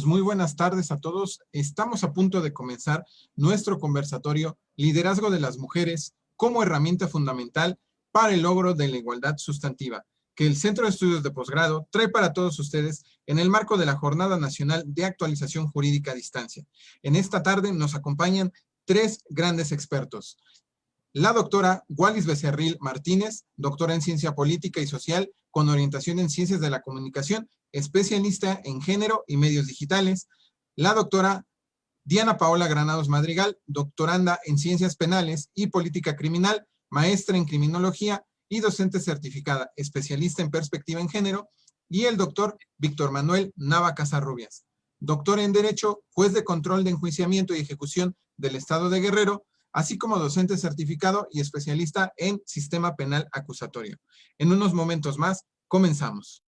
Pues muy buenas tardes a todos. Estamos a punto de comenzar nuestro conversatorio Liderazgo de las Mujeres como herramienta fundamental para el logro de la igualdad sustantiva, que el Centro de Estudios de Posgrado trae para todos ustedes en el marco de la Jornada Nacional de Actualización Jurídica a Distancia. En esta tarde nos acompañan tres grandes expertos. La doctora Wallis Becerril Martínez, doctora en Ciencia Política y Social con orientación en Ciencias de la Comunicación, especialista en Género y Medios Digitales. La doctora Diana Paola Granados Madrigal, doctoranda en Ciencias Penales y Política Criminal, maestra en Criminología y docente certificada, especialista en Perspectiva en Género. Y el doctor Víctor Manuel Nava Casarrubias, doctor en Derecho, juez de control de enjuiciamiento y ejecución del Estado de Guerrero, así como docente certificado y especialista en Sistema Penal Acusatorio. En unos momentos más, comenzamos.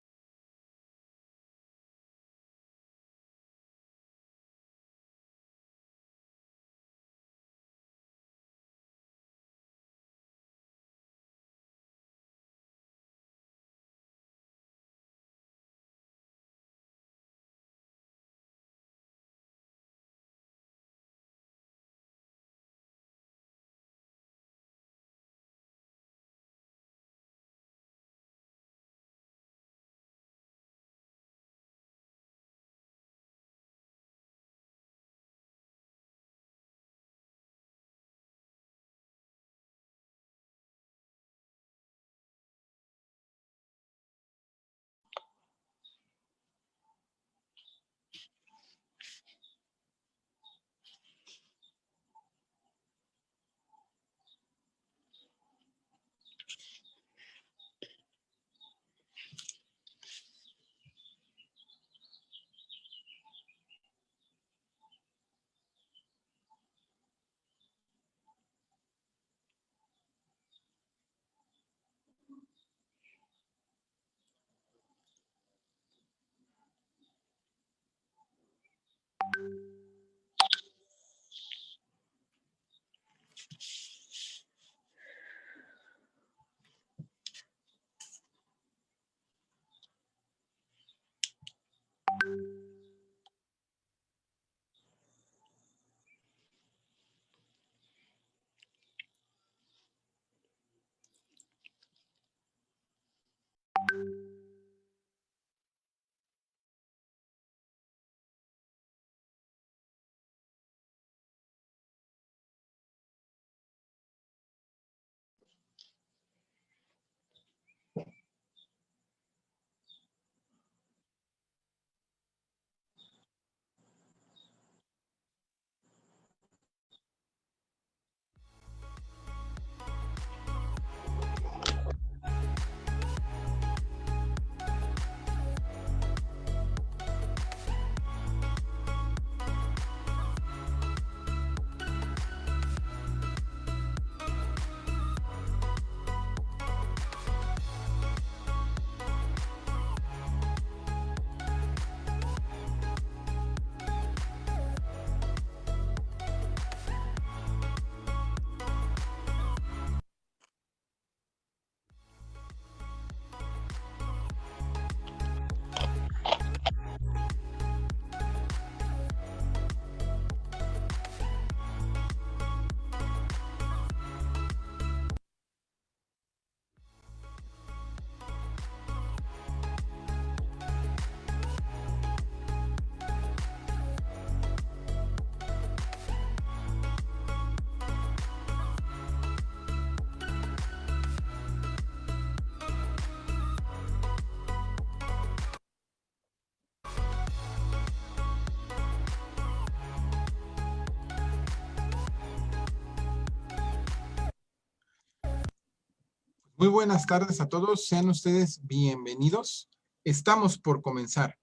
Muy buenas tardes a todos, sean ustedes bienvenidos. Estamos por comenzar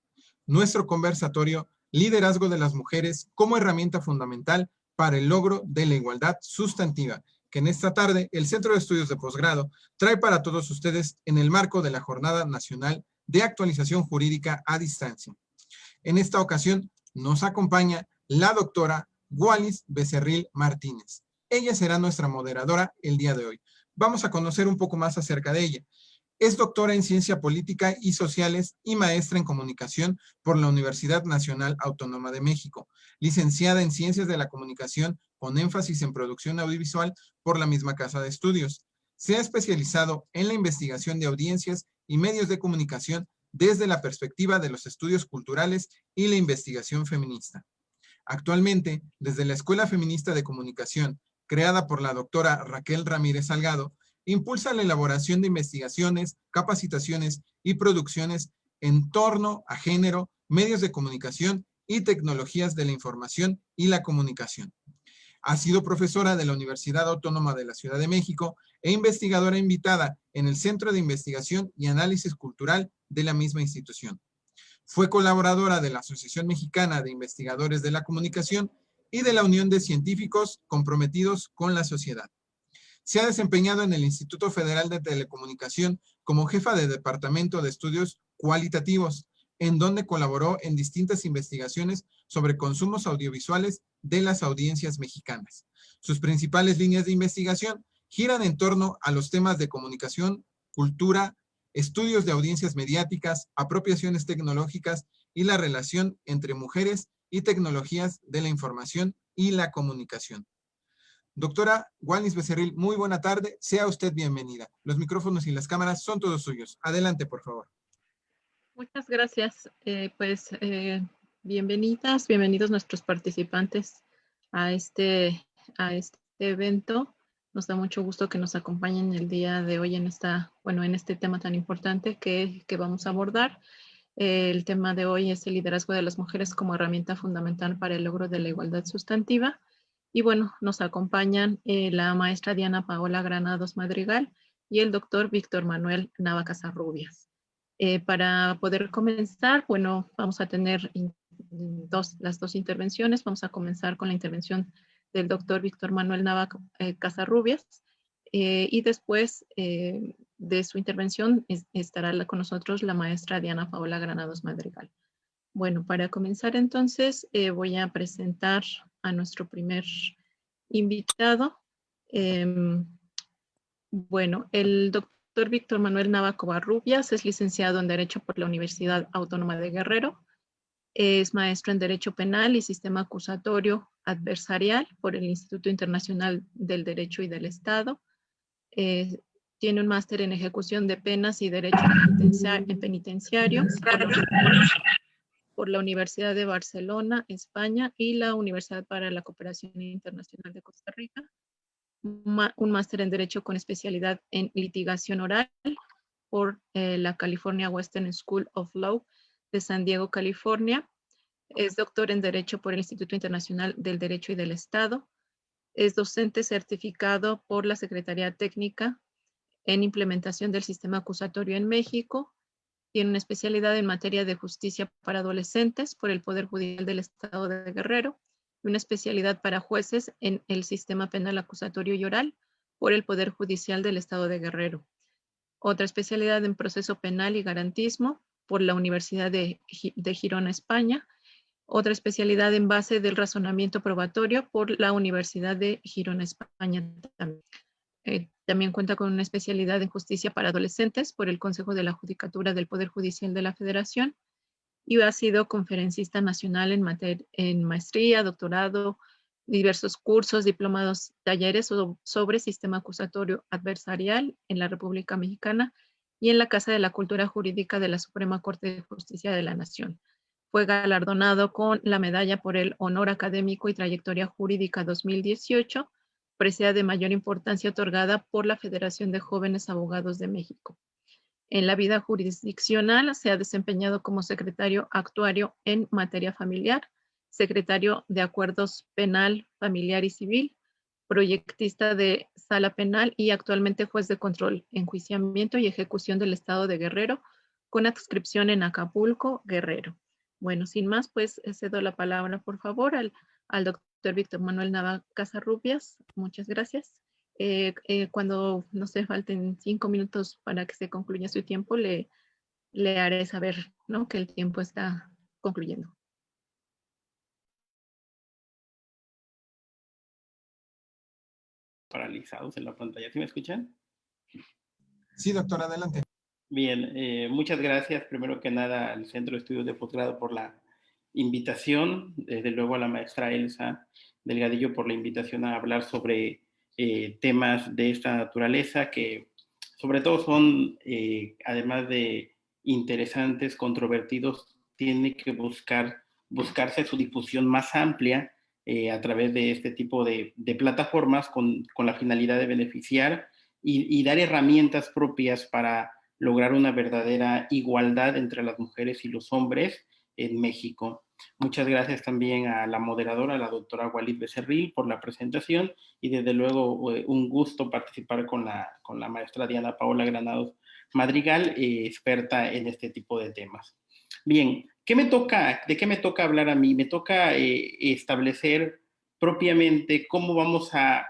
nuestro conversatorio Liderazgo de las Mujeres como herramienta fundamental para el logro de la igualdad sustantiva, que en esta tarde el Centro de Estudios de Posgrado trae para todos ustedes en el marco de la Jornada Nacional de Actualización Jurídica a Distancia. En esta ocasión nos acompaña la doctora Wallis Becerril Martínez. Ella será nuestra moderadora el día de hoy. Vamos a conocer un poco más acerca de ella. Es doctora en Ciencia Política y Sociales y maestra en Comunicación por la Universidad Nacional Autónoma de México, licenciada en Ciencias de la Comunicación con énfasis en Producción Audiovisual por la misma casa de estudios. Se ha especializado en la investigación de audiencias y medios de comunicación desde la perspectiva de los estudios culturales y la investigación feminista. Actualmente, desde la Escuela Feminista de Comunicación, creada por la doctora Raquel Ramírez Salgado, impulsa la elaboración de investigaciones, capacitaciones y producciones en torno a género, medios de comunicación y tecnologías de la información y la comunicación. Ha sido profesora de la Universidad Autónoma de la Ciudad de México e investigadora invitada en el Centro de Investigación y Análisis Cultural de la misma institución. Fue colaboradora de la Asociación Mexicana de Investigadores de la Comunicación y de la Unión de Científicos Comprometidos con la Sociedad. Se ha desempeñado en el Instituto Federal de Telecomunicación como jefa de Departamento de Estudios Cualitativos, en donde colaboró en distintas investigaciones sobre consumos audiovisuales de las audiencias mexicanas. Sus principales líneas de investigación giran en torno a los temas de comunicación, cultura, estudios de audiencias mediáticas, apropiaciones tecnológicas y la relación entre mujeres y tecnologías de la información y la comunicación. Doctora Walnis Becerril, muy buena tarde, sea usted bienvenida. Los micrófonos y las cámaras son todos suyos. Adelante, por favor. Muchas gracias. Bienvenidas, bienvenidos nuestros participantes a este evento. Nos da mucho gusto que nos acompañen el día de hoy en este tema tan importante que vamos a abordar. El tema de hoy es el liderazgo de las mujeres como herramienta fundamental para el logro de la igualdad sustantiva. Y bueno, nos acompañan la maestra Diana Paola Granados Madrigal y el doctor Víctor Manuel Nava Casarrubias. Para poder comenzar, bueno, vamos a tener las dos intervenciones. Vamos a comenzar con la intervención del doctor Víctor Manuel Nava Casarrubias y después de su intervención estará con nosotros la maestra Diana Paola Granados Madrigal. Bueno, para comenzar entonces voy a presentar a nuestro primer invitado. Bueno, el doctor Víctor Manuel Nava Covarrubias es licenciado en Derecho por la Universidad Autónoma de Guerrero. Es maestro en Derecho Penal y Sistema Acusatorio Adversarial por el Instituto Internacional del Derecho y del Estado. Tiene un máster en Ejecución de Penas y Derecho Penitenciario por la Universidad de Barcelona, España, y la Universidad para la Cooperación Internacional de Costa Rica. Un máster en Derecho con especialidad en Litigación Oral por la California Western School of Law de San Diego, California. Es doctor en Derecho por el Instituto Internacional del Derecho y del Estado. Es docente certificado por la Secretaría Técnica en Implementación del Sistema Acusatorio en México. Tiene una especialidad en materia de justicia para adolescentes por el Poder Judicial del Estado de Guerrero. Una especialidad para jueces en el Sistema Penal Acusatorio y Oral por el Poder Judicial del Estado de Guerrero. Otra especialidad en proceso penal y garantismo por la Universidad de Girona, España. Otra especialidad en base del razonamiento probatorio por la Universidad de Girona, España también. También cuenta con una especialidad en justicia para adolescentes por el Consejo de la Judicatura del Poder Judicial de la Federación y ha sido conferencista nacional en maestría, doctorado, diversos cursos, diplomados, talleres sobre sistema acusatorio adversarial en la República Mexicana y en la Casa de la Cultura Jurídica de la Suprema Corte de Justicia de la Nación. Fue galardonado con la Medalla por el Honor Académico y Trayectoria Jurídica 2018, presea de mayor importancia otorgada por la Federación de Jóvenes Abogados de México. En la vida jurisdiccional se ha desempeñado como secretario actuario en materia familiar, secretario de Acuerdos Penal, Familiar y Civil, proyectista de Sala Penal y actualmente juez de control, enjuiciamiento y ejecución del Estado de Guerrero, con adscripción en Acapulco, Guerrero. Bueno, sin más, pues cedo la palabra, por favor, al doctor Víctor Manuel Nava Casarrubias. Muchas gracias. Cuando no se falten 5 minutos para que se concluya su tiempo, le haré saber, ¿no?, que el tiempo está concluyendo. Paralizados en la pantalla. ¿Sí me escuchan? Sí, doctor, adelante. Bien, muchas gracias primero que nada al Centro de Estudios de Posgrado por la invitación, desde luego a la maestra Elsa Delgadillo por la invitación a hablar sobre temas de esta naturaleza que sobre todo son, además de interesantes, controvertidos, tiene que buscarse su difusión más amplia a través de este tipo de plataformas con la finalidad de beneficiar y dar herramientas propias para lograr una verdadera igualdad entre las mujeres y los hombres en México. Muchas gracias también a la moderadora, la doctora Walid Becerril, por la presentación y desde luego un gusto participar con la maestra Diana Paola Granados Madrigal, experta en este tipo de temas. Bien, ¿de qué me toca hablar a mí? Me toca establecer propiamente cómo vamos a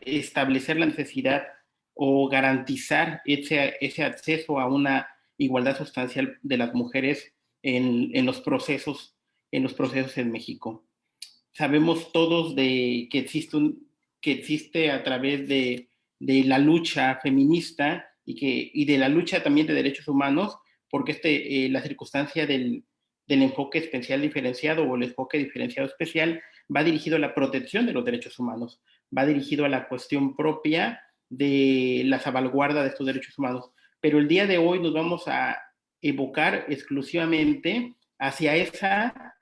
establecer la necesidad o garantizar ese acceso a una igualdad sustancial de las mujeres en los procesos en México. Sabemos todos que existe a través de la lucha feminista y de la lucha también de derechos humanos, porque la circunstancia del enfoque especial diferenciado o el enfoque diferenciado especial va dirigido a la protección de los derechos humanos, va dirigido a la cuestión propia de la salvaguarda de estos derechos humanos. Pero el día de hoy nos vamos a evocar exclusivamente hacia esa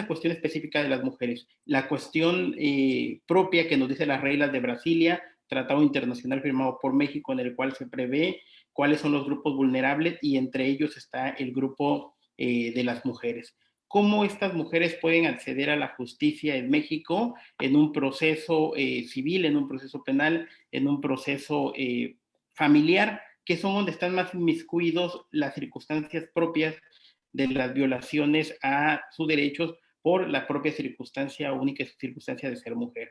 cuestión específica de las mujeres. La cuestión propia que nos dice las reglas de Brasilia, tratado internacional firmado por México en el cual se prevé cuáles son los grupos vulnerables y entre ellos está el grupo de las mujeres. ¿Cómo estas mujeres pueden acceder a la justicia en México en un proceso civil, en un proceso penal, en un proceso familiar, que son donde están más inmiscuidos las circunstancias propias de las violaciones a sus derechos por la propia circunstancia única, circunstancia de ser mujer?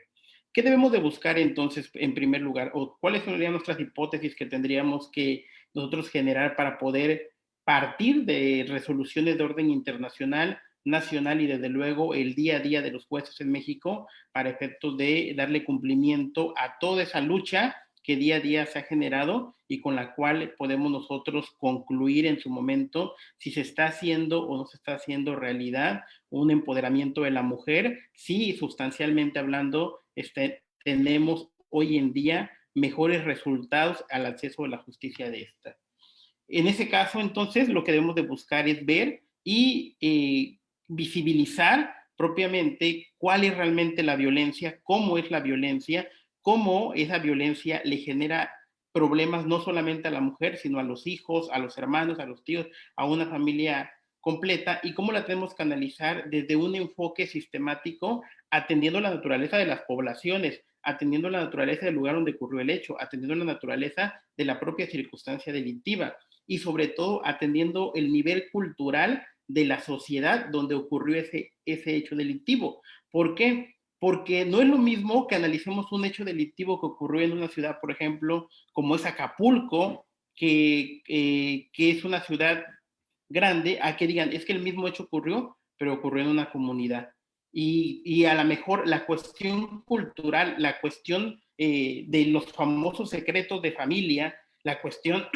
¿Qué debemos de buscar entonces en primer lugar? ¿O cuáles serían nuestras hipótesis que tendríamos que nosotros generar para poder partir de resoluciones de orden internacional, nacional y desde luego el día a día de los jueces en México para efectos de darle cumplimiento a toda esa lucha que día a día se ha generado y con la cual podemos nosotros concluir en su momento si se está haciendo o no se está haciendo realidad un empoderamiento de la mujer, si sustancialmente hablando tenemos hoy en día mejores resultados al acceso a la justicia de esta. En ese caso, entonces, lo que debemos de buscar es ver y visibilizar propiamente cuál es realmente la violencia, cómo es la violencia, cómo esa violencia le genera problemas no solamente a la mujer, sino a los hijos, a los hermanos, a los tíos, a una familia completa y cómo la tenemos que analizar desde un enfoque sistemático, atendiendo la naturaleza de las poblaciones, atendiendo la naturaleza del lugar donde ocurrió el hecho, atendiendo la naturaleza de la propia circunstancia delictiva y sobre todo atendiendo el nivel cultural de la sociedad donde ocurrió ese hecho delictivo. ¿Por qué? Porque no es lo mismo que analicemos un hecho delictivo que ocurrió en una ciudad, por ejemplo, como es Acapulco, que es una ciudad grande, a que digan, es que el mismo hecho ocurrió, pero ocurrió en una comunidad. Y a lo mejor la cuestión cultural, la cuestión de los famosos secretos de familia, la cuestión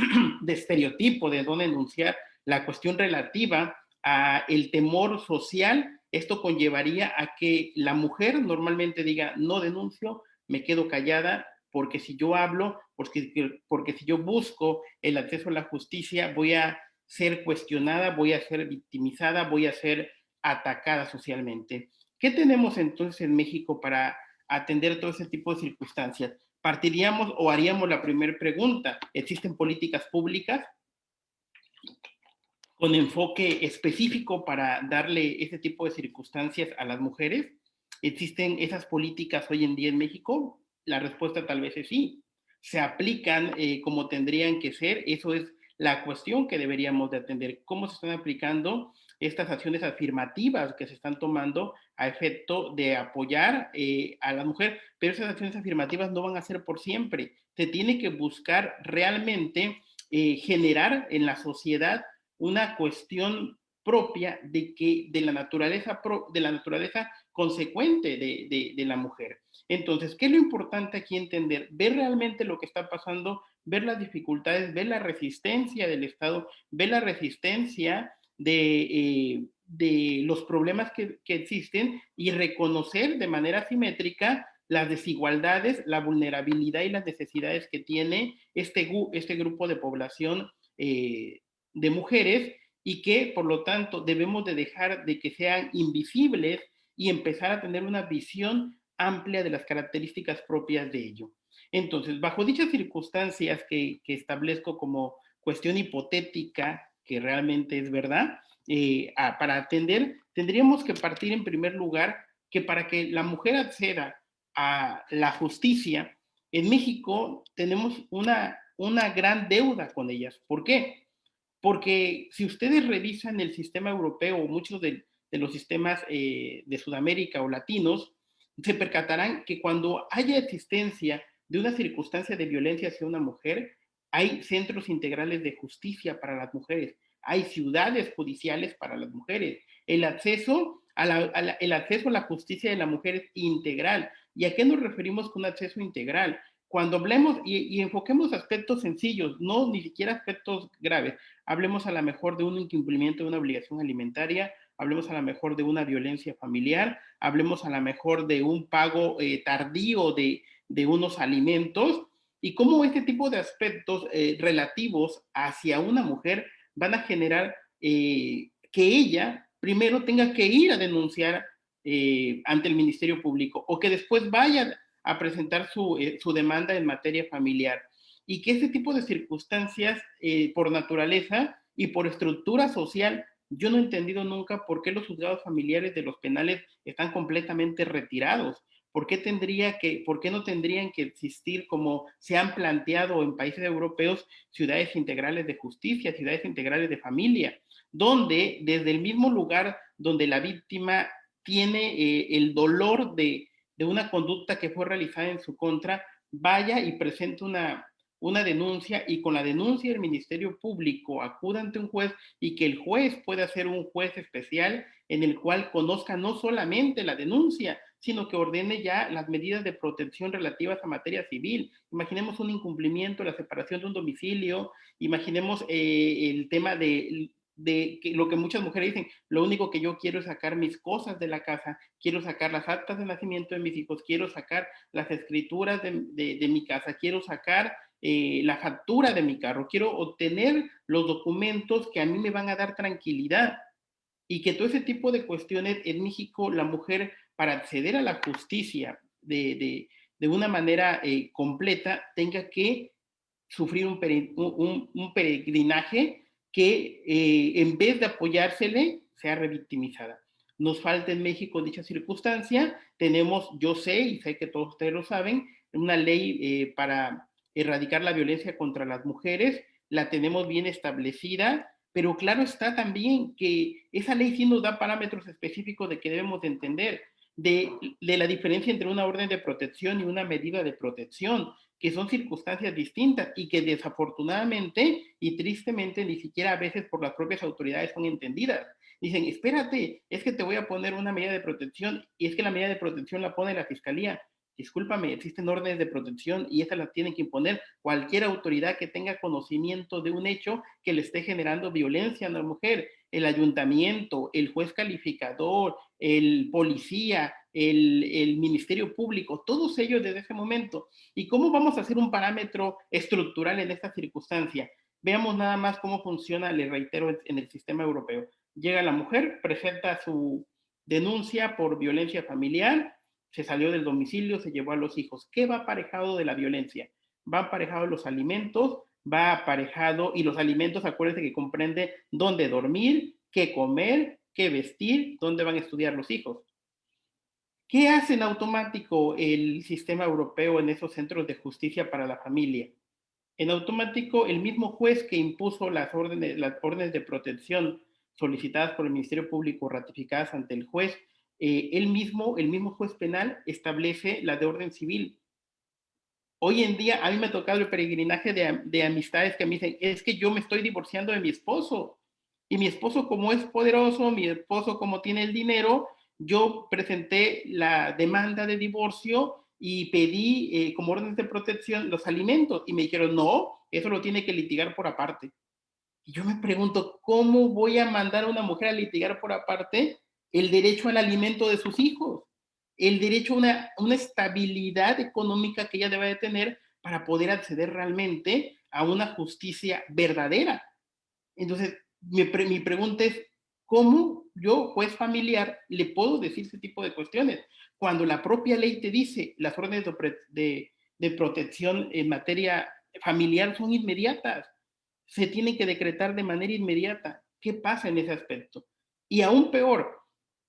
de estereotipo, de dónde denunciar, la cuestión relativa a el temor social, esto conllevaría a que la mujer normalmente diga, no denuncio, me quedo callada, porque si yo hablo, porque si yo busco el acceso a la justicia, voy a ser cuestionada, voy a ser victimizada, voy a ser atacada socialmente. ¿Qué tenemos entonces en México para atender todo ese tipo de circunstancias? Partiríamos o haríamos la primera pregunta. ¿Existen políticas públicas con enfoque específico para darle ese tipo de circunstancias a las mujeres? ¿Existen esas políticas hoy en día en México? La respuesta tal vez es sí. ¿Se aplican como tendrían que ser? Eso es la cuestión que deberíamos de atender. ¿Cómo se están aplicando estas acciones afirmativas que se están tomando a efecto de apoyar a la mujer? Pero esas acciones afirmativas no van a ser por siempre. Se tiene que buscar realmente generar en la sociedad una cuestión propia de la naturaleza, consecuente de la mujer. Entonces, ¿qué es lo importante aquí entender? Ver realmente lo que está pasando, ver las dificultades, ver la resistencia del Estado, ver la resistencia de los problemas que existen y reconocer de manera simétrica las desigualdades, la vulnerabilidad y las necesidades que tiene este grupo de población de mujeres, y que por lo tanto debemos de dejar de que sean invisibles y empezar a tener una visión amplia de las características propias de ello. Entonces, bajo dichas circunstancias que establezco como cuestión hipotética, que realmente es verdad, para atender, tendríamos que partir en primer lugar que para que la mujer acceda a la justicia, en México tenemos una gran deuda con ellas. ¿Por qué? Porque si ustedes revisan el sistema europeo o muchos de los sistemas de Sudamérica o latinos, se percatarán que cuando haya existencia de una circunstancia de violencia hacia una mujer, hay centros integrales de justicia para las mujeres, hay ciudades judiciales para las mujeres. El acceso a la justicia de la mujer es integral. ¿Y a qué nos referimos con un acceso integral? Cuando hablemos y enfoquemos aspectos sencillos, no ni siquiera aspectos graves, hablemos a lo mejor de un incumplimiento de una obligación alimentaria, hablemos a lo mejor de una violencia familiar, hablemos a lo mejor de un pago tardío de unos alimentos, y cómo este tipo de aspectos relativos hacia una mujer van a generar que ella primero tenga que ir a denunciar ante el Ministerio Público, o que después vaya a presentar su demanda en materia familiar, y que ese tipo de circunstancias, por naturaleza y por estructura social, yo no he entendido nunca por qué los juzgados familiares de los penales están completamente retirados. ¿Por qué no tendrían que existir, como se han planteado en países europeos, ciudades integrales de justicia, ciudades integrales de familia, donde desde el mismo lugar donde la víctima tiene el dolor de una conducta que fue realizada en su contra, vaya y presente una denuncia, y con la denuncia del Ministerio Público acuda ante un juez, y que el juez pueda ser un juez especial en el cual conozca no solamente la denuncia, sino que ordene ya las medidas de protección relativas a materia civil. Imaginemos un incumplimiento, la separación de un domicilio, imaginemos el tema de que lo que muchas mujeres dicen: lo único que yo quiero es sacar mis cosas de la casa, quiero sacar las actas de nacimiento de mis hijos, quiero sacar las escrituras de mi casa, quiero sacar la factura de mi carro, quiero obtener los documentos que a mí me van a dar tranquilidad. Y que todo ese tipo de cuestiones en México, la mujer, para acceder a la justicia de una manera completa, tenga que sufrir un peregrinaje que en vez de apoyársele, sea revictimizada. Nos falta en México dicha circunstancia. Tenemos, yo sé, y sé que todos ustedes lo saben, una ley para erradicar la violencia contra las mujeres. La tenemos bien establecida, pero claro está también que esa ley sí nos da parámetros específicos de que debemos de entender de la diferencia entre una orden de protección y una medida de protección, que son circunstancias distintas y que desafortunadamente y tristemente ni siquiera a veces por las propias autoridades son entendidas. Dicen: espérate, es que te voy a poner una medida de protección, y es que la medida de protección la pone la fiscalía. Discúlpame, existen órdenes de protección y esas las tienen que imponer cualquier autoridad que tenga conocimiento de un hecho que le esté generando violencia a la mujer. El ayuntamiento, el juez calificador, el policía, el Ministerio Público, todos ellos desde ese momento. ¿Y cómo vamos a hacer un parámetro estructural en esta circunstancia? Veamos nada más cómo funciona, le reitero, en el sistema europeo. Llega la mujer, presenta su denuncia por violencia familiar, se salió del domicilio, se llevó a los hijos. ¿Qué va aparejado de la violencia? Va aparejado los alimentos, va aparejado, y los alimentos, acuérdense que comprende dónde dormir, qué comer, qué vestir, dónde van a estudiar los hijos. ¿Qué hace en automático el sistema europeo en esos centros de justicia para la familia? En automático, el mismo juez que impuso las órdenes de protección solicitadas por el Ministerio Público, ratificadas ante el juez, el mismo juez penal establece la de orden civil. Hoy en día a mí me ha tocado el peregrinaje de amistades que me dicen: es que yo me estoy divorciando de mi esposo. Y mi esposo, como es poderoso, mi esposo, como tiene el dinero, yo presenté la demanda de divorcio y pedí como orden de protección los alimentos. Y me dijeron, no, eso lo tiene que litigar por aparte. Y yo me pregunto, ¿cómo voy a mandar a una mujer a litigar por aparte el derecho al alimento de sus hijos? El derecho a una estabilidad económica que ella debe de tener para poder acceder realmente a una justicia verdadera. Entonces, mi pregunta es, ¿cómo yo, juez familiar, le puedo decir ese tipo de cuestiones? Cuando la propia ley te dice, las órdenes de protección en materia familiar son inmediatas, se tienen que decretar de manera inmediata. ¿Qué pasa en ese aspecto? Y aún peor,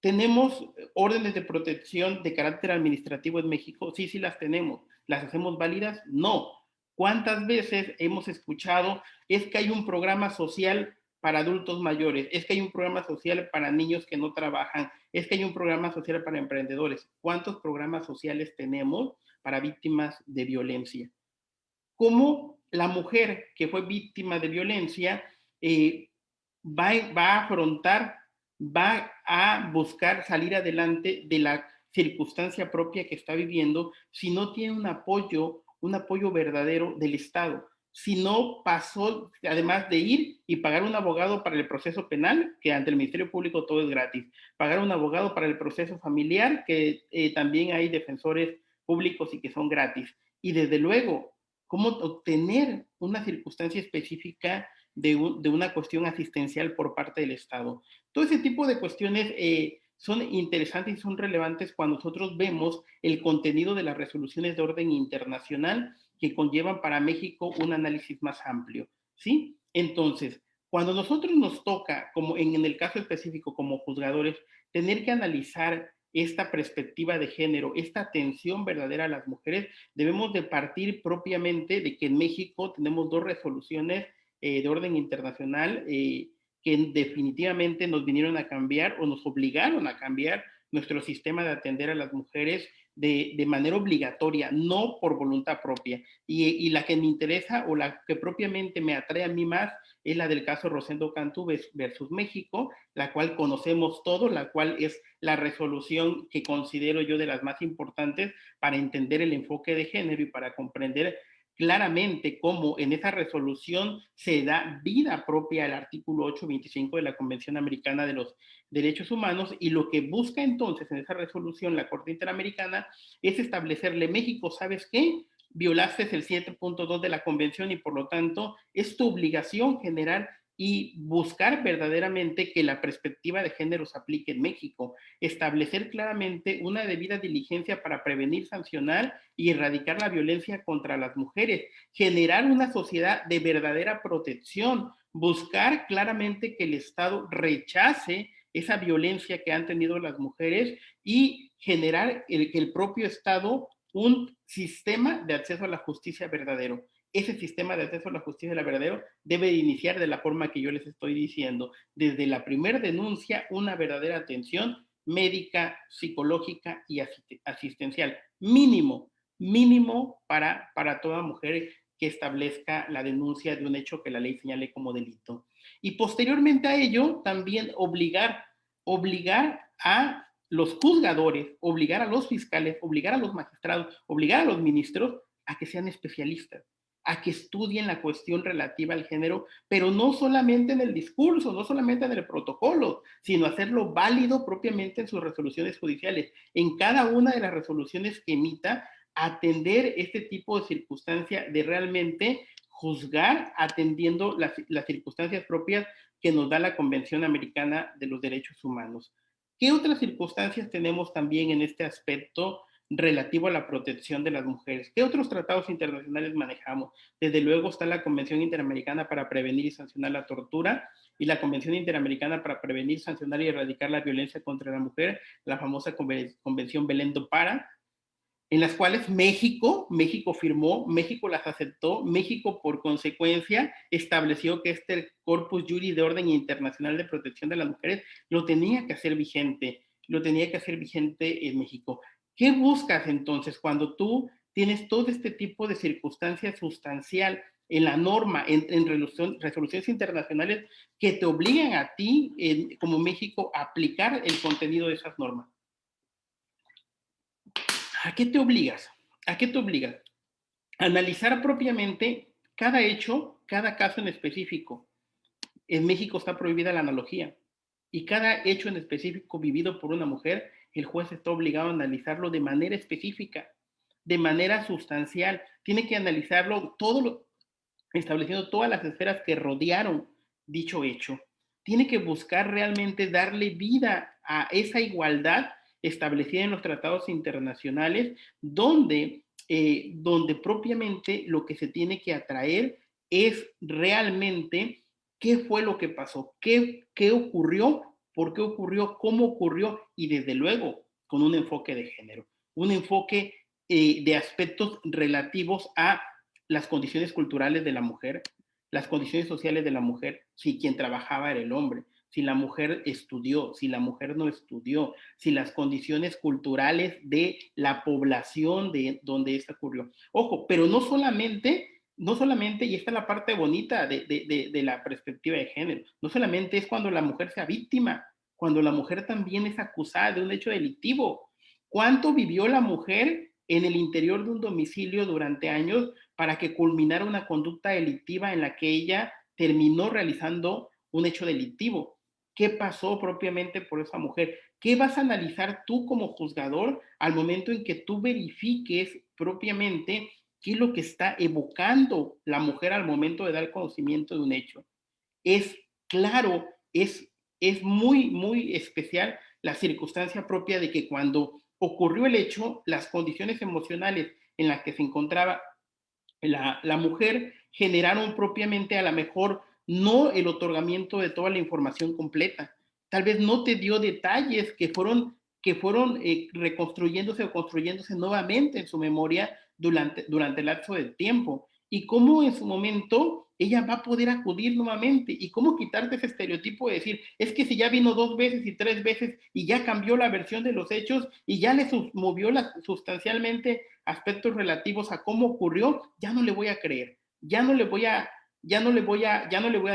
¿tenemos órdenes de protección de carácter administrativo en México? Sí, sí las tenemos. ¿Las hacemos válidas? No. ¿Cuántas veces hemos escuchado, es que hay un programa social para adultos mayores, es que hay un programa social para niños que no trabajan, es que hay un programa social para emprendedores? ¿Cuántos programas sociales tenemos para víctimas de violencia? ¿Cómo la mujer que fue víctima de violencia va a afrontar, va a buscar salir adelante de la circunstancia propia que está viviendo si no tiene un apoyo verdadero del Estado? Si no pasó, además de ir y pagar un abogado para el proceso penal, que ante el Ministerio Público todo es gratis, pagar un abogado para el proceso familiar, que también hay defensores públicos y que son gratis. Y desde luego, cómo obtener una circunstancia específica de una cuestión asistencial por parte del Estado. Todo ese tipo de cuestiones son interesantes y son relevantes cuando nosotros vemos el contenido de las resoluciones de orden internacional que conllevan para México un análisis más amplio, ¿sí? Entonces, cuando nosotros nos toca, como en el caso específico como juzgadores, tener que analizar esta perspectiva de género, esta atención verdadera a las mujeres, debemos de partir propiamente de que en México tenemos dos resoluciones de orden internacional que definitivamente nos vinieron a cambiar o nos obligaron a cambiar nuestro sistema de atender a las mujeres de manera obligatoria, no por voluntad propia. Y la que me interesa o la que propiamente me atrae a mí más es la del caso Rosendo Cantú versus México, la cual conocemos todo, la cual es la resolución que considero yo de las más importantes para entender el enfoque de género y para comprender claramente cómo en esa resolución se da vida propia al artículo 825 de la Convención Americana de los Derechos Humanos, y lo que busca entonces en esa resolución la Corte Interamericana es establecerle: México, ¿sabes qué? Violaste el 7.2 de la Convención y por lo tanto es tu obligación generar y buscar verdaderamente que la perspectiva de género se aplique en México, establecer claramente una debida diligencia para prevenir, sancionar y erradicar la violencia contra las mujeres, generar una sociedad de verdadera protección, buscar claramente que el Estado rechace esa violencia que han tenido las mujeres y generar que el propio Estado un sistema de acceso a la justicia verdadero. Ese sistema de acceso a la justicia verdadero debe iniciar de la forma que yo les estoy diciendo, desde la primera denuncia, una verdadera atención médica, psicológica y asistencial, mínimo para toda mujer que establezca la denuncia de un hecho que la ley señale como delito. Y posteriormente a ello, también obligar a los juzgadores, obligar a los fiscales, obligar a los magistrados, obligar a los ministros a que sean especialistas, a que estudien la cuestión relativa al género, pero no solamente en el discurso, no solamente en el protocolo, sino hacerlo válido propiamente en sus resoluciones judiciales. En cada una de las resoluciones que emita, atender este tipo de circunstancia de realmente juzgar atendiendo las circunstancias propias que nos da la Convención Americana de los Derechos Humanos. ¿Qué otras circunstancias tenemos también en este aspecto relativo a la protección de las mujeres? ¿Qué otros tratados internacionales manejamos? Desde luego está la Convención Interamericana para Prevenir y Sancionar la Tortura y la Convención Interamericana para Prevenir, Sancionar y Erradicar la Violencia contra la Mujer, la famosa Convención Belén do Pará, en las cuales México firmó, México las aceptó, México por consecuencia estableció que este corpus juris de orden internacional de protección de las mujeres lo tenía que hacer vigente en México. ¿Qué buscas entonces cuando tú tienes todo este tipo de circunstancia sustancial en la norma, en resoluciones internacionales que te obligan a ti, como México, a aplicar el contenido de esas normas. ¿A qué te obligas? ¿A qué te obligas? Analizar propiamente cada hecho, cada caso en específico. En México está prohibida la analogía y cada hecho en específico vivido por una mujer, el juez está obligado a analizarlo de manera específica, de manera sustancial. Tiene que analizarlo todo, estableciendo todas las esferas que rodearon dicho hecho. Tiene que buscar realmente darle vida a esa igualdad establecida en los tratados internacionales, donde propiamente lo que se tiene que atraer es realmente qué fue lo que pasó, qué ocurrió, por qué ocurrió, cómo ocurrió y desde luego con un enfoque de género, un enfoque de aspectos relativos a las condiciones culturales de la mujer, las condiciones sociales de la mujer, si quien trabajaba era el hombre, si la mujer estudió, si la mujer no estudió, si las condiciones culturales de la población de donde esto ocurrió. Ojo, pero no solamente, y esta es la parte bonita de la perspectiva de género, no solamente es cuando la mujer sea víctima, cuando la mujer también es acusada de un hecho delictivo. ¿Cuánto vivió la mujer en el interior de un domicilio durante años para que culminara una conducta delictiva en la que ella terminó realizando un hecho delictivo? ¿Qué pasó propiamente por esa mujer? ¿Qué vas a analizar tú como juzgador al momento en que tú verifiques propiamente qué es lo que está evocando la mujer al momento de dar conocimiento de un hecho? Es claro, es muy, muy especial la circunstancia propia de que cuando ocurrió el hecho, las condiciones emocionales en las que se encontraba la mujer generaron propiamente a lo mejor no el otorgamiento de toda la información completa. Tal vez no te dio detalles que fueron reconstruyéndose o construyéndose nuevamente en su memoria durante el lapso del tiempo. Y cómo en su momento ella va a poder acudir nuevamente y cómo quitarte ese estereotipo de decir, es que si ya vino 2 veces y 3 veces y ya cambió la versión de los hechos y ya le movió sustancialmente aspectos relativos a cómo ocurrió, ya no le voy a creer, ya no le voy a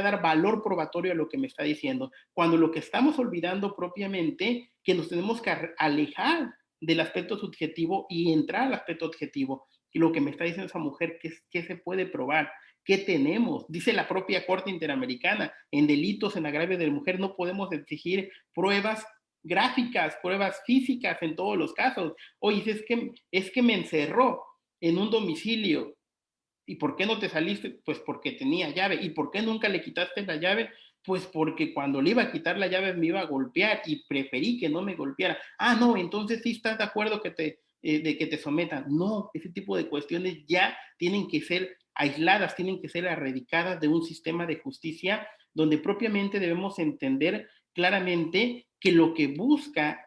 dar valor probatorio a lo que me está diciendo, cuando lo que estamos olvidando propiamente, que nos tenemos que alejar del aspecto subjetivo y entrar al aspecto objetivo. Y lo que me está diciendo esa mujer, ¿qué se puede probar? ¿Qué tenemos? Dice la propia Corte Interamericana, en delitos en agravio de la mujer no podemos exigir pruebas gráficas, pruebas físicas en todos los casos. Oye, es que me encerró en un domicilio. ¿Y por qué no te saliste? Pues porque tenía llave. ¿Y por qué nunca le quitaste la llave? Pues porque cuando le iba a quitar la llave me iba a golpear y preferí que no me golpeara. Ah, no, entonces sí estás de acuerdo de que te sometan. No, ese tipo de cuestiones ya tienen que ser aisladas, tienen que ser erradicadas de un sistema de justicia donde propiamente debemos entender claramente que lo que busca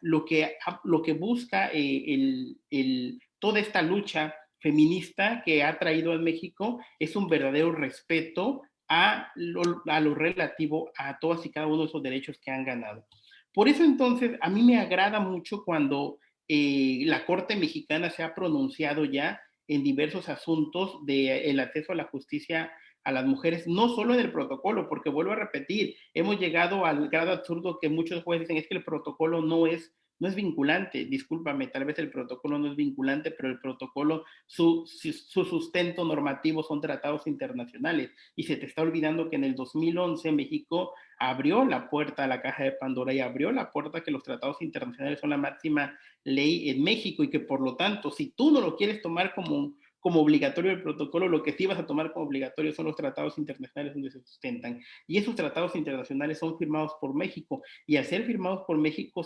toda esta lucha feminista que ha traído a México es un verdadero respeto a lo relativo a todos y cada uno de esos derechos que han ganado. Por eso entonces a mí me agrada mucho cuando la Corte Mexicana se ha pronunciado ya en diversos asuntos del acceso a la justicia a las mujeres, no solo en el protocolo, porque vuelvo a repetir, hemos llegado al grado absurdo que muchos jueces dicen es que el protocolo no es vinculante, discúlpame, tal vez el protocolo no es vinculante, pero el protocolo, su sustento normativo son tratados internacionales, y se te está olvidando que en el 2011 México abrió la puerta a la caja de Pandora y abrió la puerta a que los tratados internacionales son la máxima ley en México, y que por lo tanto, si tú no lo quieres tomar como obligatorio el protocolo, lo que sí vas a tomar como obligatorio son los tratados internacionales donde se sustentan. Y esos tratados internacionales son firmados por México, y al ser firmados por México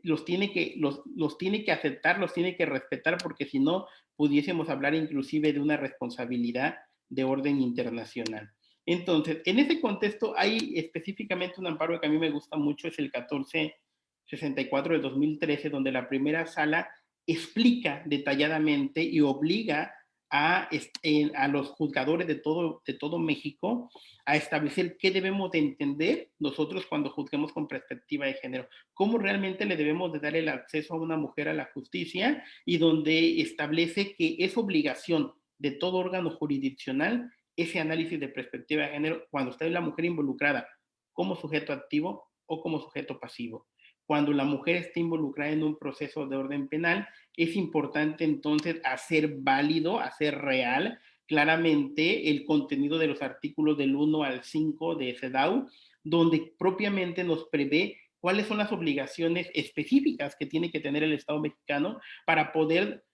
los tiene que aceptar, los tiene que respetar, porque si no, pudiésemos hablar inclusive de una responsabilidad de orden internacional. Entonces, en ese contexto hay específicamente un amparo que a mí me gusta mucho, es el 1464 de 2013, donde la primera sala explica detalladamente y obliga a los juzgadores de todo México a establecer qué debemos de entender nosotros cuando juzguemos con perspectiva de género, cómo realmente le debemos de dar el acceso a una mujer a la justicia, y donde establece que es obligación de todo órgano jurisdiccional ese análisis de perspectiva de género cuando está la mujer involucrada como sujeto activo o como sujeto pasivo. Cuando la mujer está involucrada en un proceso de orden penal, es importante entonces hacer válido, hacer real claramente el contenido de los artículos del 1 al 5 de CEDAW, donde propiamente nos prevé cuáles son las obligaciones específicas que tiene que tener el Estado mexicano para poder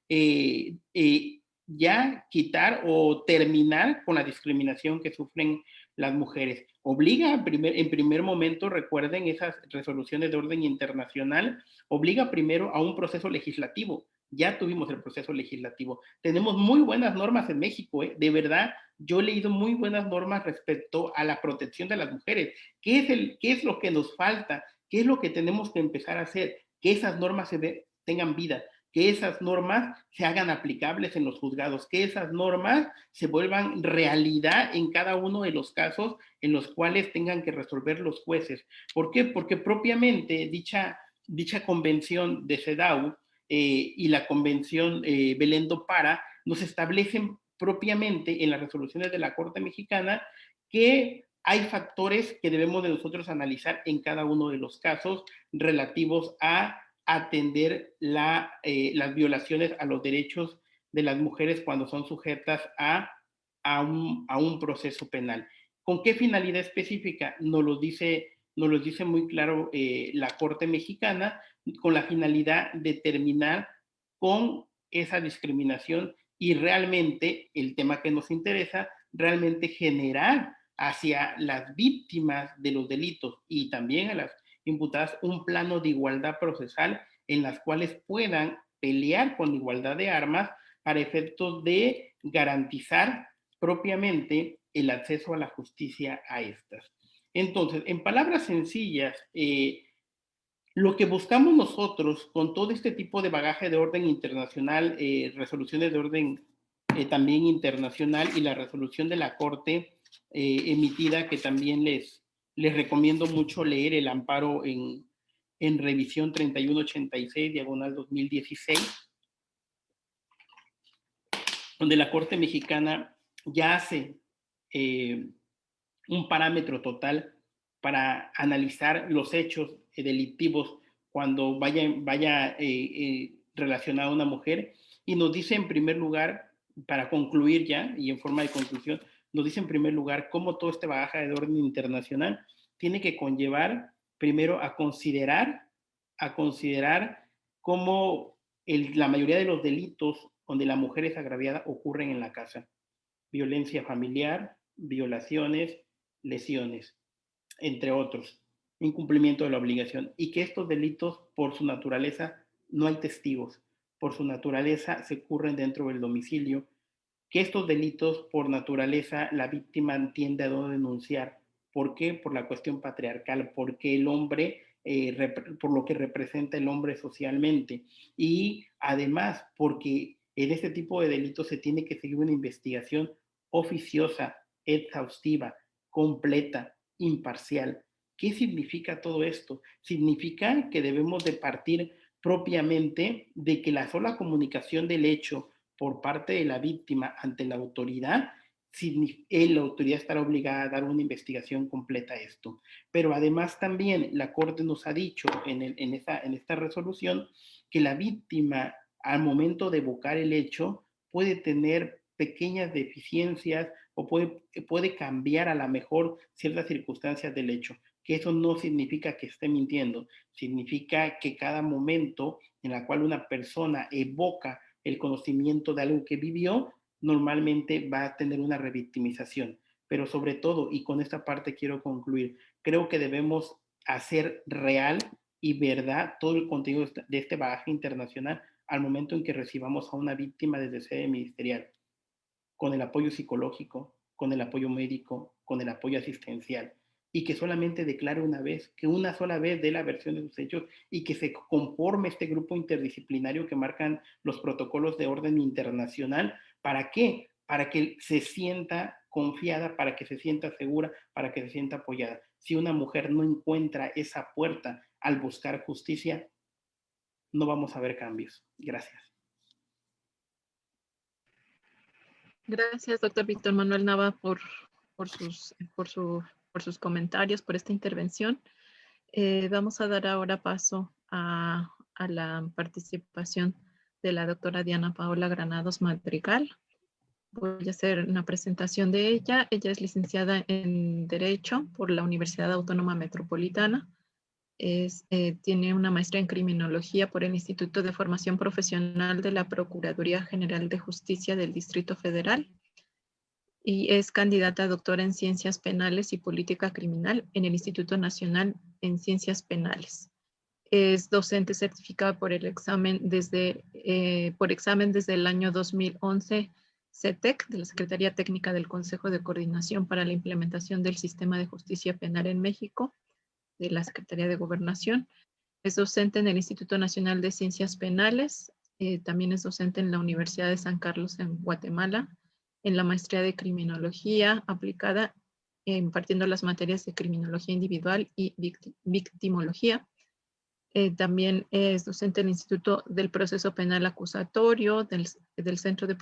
ya quitar o terminar con la discriminación que sufren las mujeres. Obliga en primer momento, recuerden esas resoluciones de orden internacional, obliga primero a un proceso legislativo. Ya tuvimos el proceso legislativo. Tenemos muy buenas normas en México, ¿eh? De verdad, yo he leído muy buenas normas respecto a la protección de las mujeres. ¿Qué es lo que nos falta? ¿Qué es lo que tenemos que empezar a hacer? Que esas normas tengan vida, que esas normas se hagan aplicables en los juzgados, que esas normas se vuelvan realidad en cada uno de los casos en los cuales tengan que resolver los jueces. ¿Por qué? Porque propiamente dicha convención de CEDAW y la convención Belén do Pará nos establecen propiamente en las resoluciones de la Corte Mexicana que hay factores que debemos de nosotros analizar en cada uno de los casos relativos a atender las violaciones a los derechos de las mujeres cuando son sujetas a un proceso penal. ¿Con qué finalidad específica? Nos lo dice muy claro la Corte Mexicana, con la finalidad de terminar con esa discriminación y realmente, el tema que nos interesa, realmente generar hacia las víctimas de los delitos y también a las imputadas un plano de igualdad procesal en las cuales puedan pelear con igualdad de armas para efectos de garantizar propiamente el acceso a la justicia a estas. Entonces, en palabras sencillas, lo que buscamos nosotros con todo este tipo de bagaje de orden internacional, resoluciones de orden también internacional y la resolución de la Corte emitida, que también les recomiendo mucho leer el amparo en revisión 3186, diagonal 2016, donde la Corte Mexicana ya hace un parámetro total para analizar los hechos delictivos cuando vaya relacionada a una mujer, y nos dice en primer lugar, para concluir ya, y en forma de conclusión, nos dice en primer lugar cómo todo este bagaje de orden internacional tiene que conllevar primero a considerar cómo la mayoría de los delitos donde la mujer es agraviada ocurren en la casa. Violencia familiar, violaciones, lesiones, entre otros, incumplimiento de la obligación, y que estos delitos, por su naturaleza, no hay testigos, por su naturaleza se ocurren dentro del domicilio, que estos delitos, por naturaleza, la víctima tiende a no denunciar. ¿Por qué? Por la cuestión patriarcal, porque el hombre, por lo que representa el hombre socialmente, y además porque en este tipo de delitos se tiene que seguir una investigación oficiosa, exhaustiva, completa, imparcial. ¿Qué significa todo esto? Significa que debemos de partir propiamente de que la sola comunicación del hecho por parte de la víctima ante la autoridad, la autoridad estará obligada a dar una investigación completa a esto. Pero además también la Corte nos ha dicho en esta resolución que la víctima al momento de evocar el hecho puede tener pequeñas deficiencias o puede cambiar a lo mejor ciertas circunstancias del hecho, que eso no significa que esté mintiendo, significa que cada momento en el cual una persona evoca el conocimiento de algo que vivió, normalmente va a tener una revictimización. Pero sobre todo, y con esta parte quiero concluir, creo que debemos hacer real y verdad todo el contenido de este bagaje internacional al momento en que recibamos a una víctima desde sede ministerial, con el apoyo psicológico, con el apoyo médico, con el apoyo asistencial, y que solamente declare una vez, que una sola vez dé la versión de sus hechos y que se conforme este grupo interdisciplinario que marcan los protocolos de orden internacional. ¿Para qué? Para que se sienta confiada, para que se sienta segura, para que se sienta apoyada. Si una mujer no encuentra esa puerta al buscar justicia, no vamos a ver cambios. Gracias. Gracias, doctor Víctor Manuel Nava, por sus comentarios, por esta intervención. Vamos a dar ahora paso a la participación de la doctora Diana Paola Granados Madrigal. Voy a hacer una presentación de ella. Ella es licenciada en Derecho por la Universidad Autónoma Metropolitana. Tiene una maestría en Criminología por el Instituto de Formación Profesional de la Procuraduría General de Justicia del Distrito Federal y es candidata a doctora en Ciencias Penales y Política Criminal en el Instituto Nacional en Ciencias Penales. Es docente certificada por el examen desde el año 2011 CETEC de la Secretaría Técnica del Consejo de Coordinación para la Implementación del Sistema de Justicia Penal en México de la Secretaría de Gobernación. Es docente en el Instituto Nacional de Ciencias Penales. También es docente en la Universidad de San Carlos en Guatemala, en la maestría de Criminología aplicada, impartiendo las materias de Criminología Individual y Victimología. También es docente en el Instituto del Proceso Penal Acusatorio, del Centro de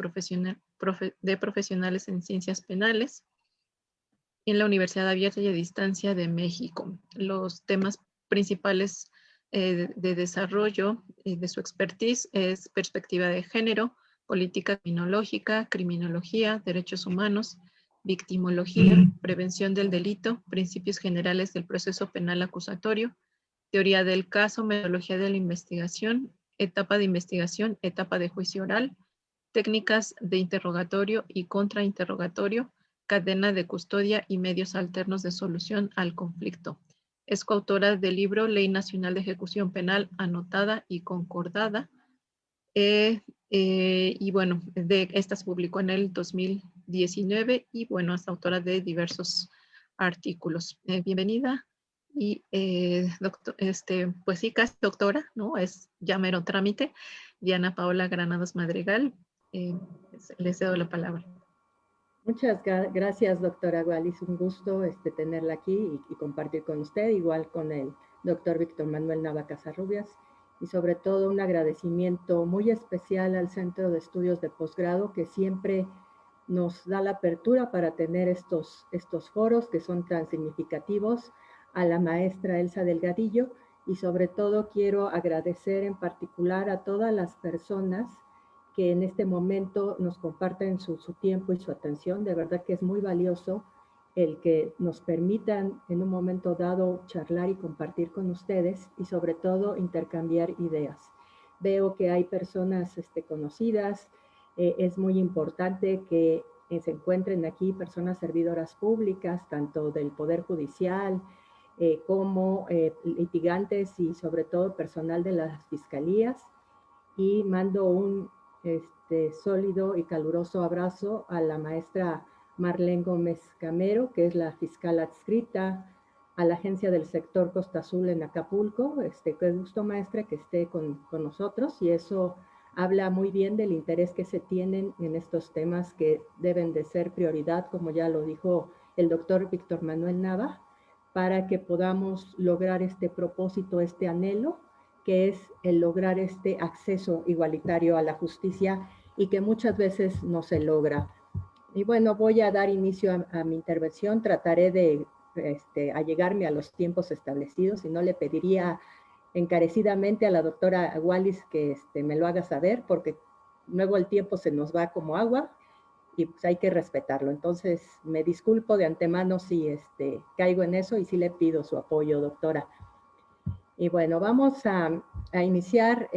Profesionales en Ciencias Penales, y en la Universidad Abierta y a Distancia de México. Los temas principales de desarrollo de su expertise es perspectiva de género, política criminológica, criminología, derechos humanos, victimología, prevención del delito, principios generales del proceso penal acusatorio, teoría del caso, metodología de la investigación, etapa de investigación, etapa de juicio oral, técnicas de interrogatorio y contrainterrogatorio, cadena de custodia y medios alternos de solución al conflicto. Es coautora del libro Ley Nacional de Ejecución Penal anotada y concordada. Y bueno, esta se publicó en el 2019 y bueno, es autora de diversos artículos. Bienvenida. Y pues sí, casi doctora, ¿no? Es ya mero trámite. Diana Paola Granados Madrigal. Les cedo la palabra. Muchas gracias, doctora Wallis. Un gusto tenerla aquí y compartir con usted, igual con el doctor Víctor Manuel Nava Casarrubias, y sobre todo un agradecimiento muy especial al Centro de Estudios de Posgrado, que siempre nos da la apertura para tener estos foros que son tan significativos, a la maestra Elsa Delgadillo, y sobre todo quiero agradecer en particular a todas las personas que en este momento nos comparten su tiempo y su atención. De verdad que es muy valioso el que nos permitan en un momento dado charlar y compartir con ustedes y sobre todo intercambiar ideas. Veo que hay personas conocidas. Es muy importante que se encuentren aquí personas servidoras públicas, tanto del Poder Judicial como litigantes y sobre todo personal de las fiscalías. Y mando un sólido y caluroso abrazo a la maestra Marlene Gómez Camero, que es la fiscal adscrita a la Agencia del Sector Costa Azul en Acapulco. Qué gusto, maestra, que esté con nosotros, y eso habla muy bien del interés que se tienen en estos temas que deben de ser prioridad, como ya lo dijo el doctor Víctor Manuel Nava, para que podamos lograr este propósito, este anhelo, que es el lograr este acceso igualitario a la justicia y que muchas veces no se logra. Y bueno, voy a dar inicio a mi intervención. Trataré de allegarme a los tiempos establecidos y no le pediría encarecidamente a la doctora Wallis que me lo haga saber, porque luego el tiempo se nos va como agua y pues hay que respetarlo. Entonces me disculpo de antemano si caigo en eso, y sí le pido su apoyo, doctora. Y bueno, vamos a iniciar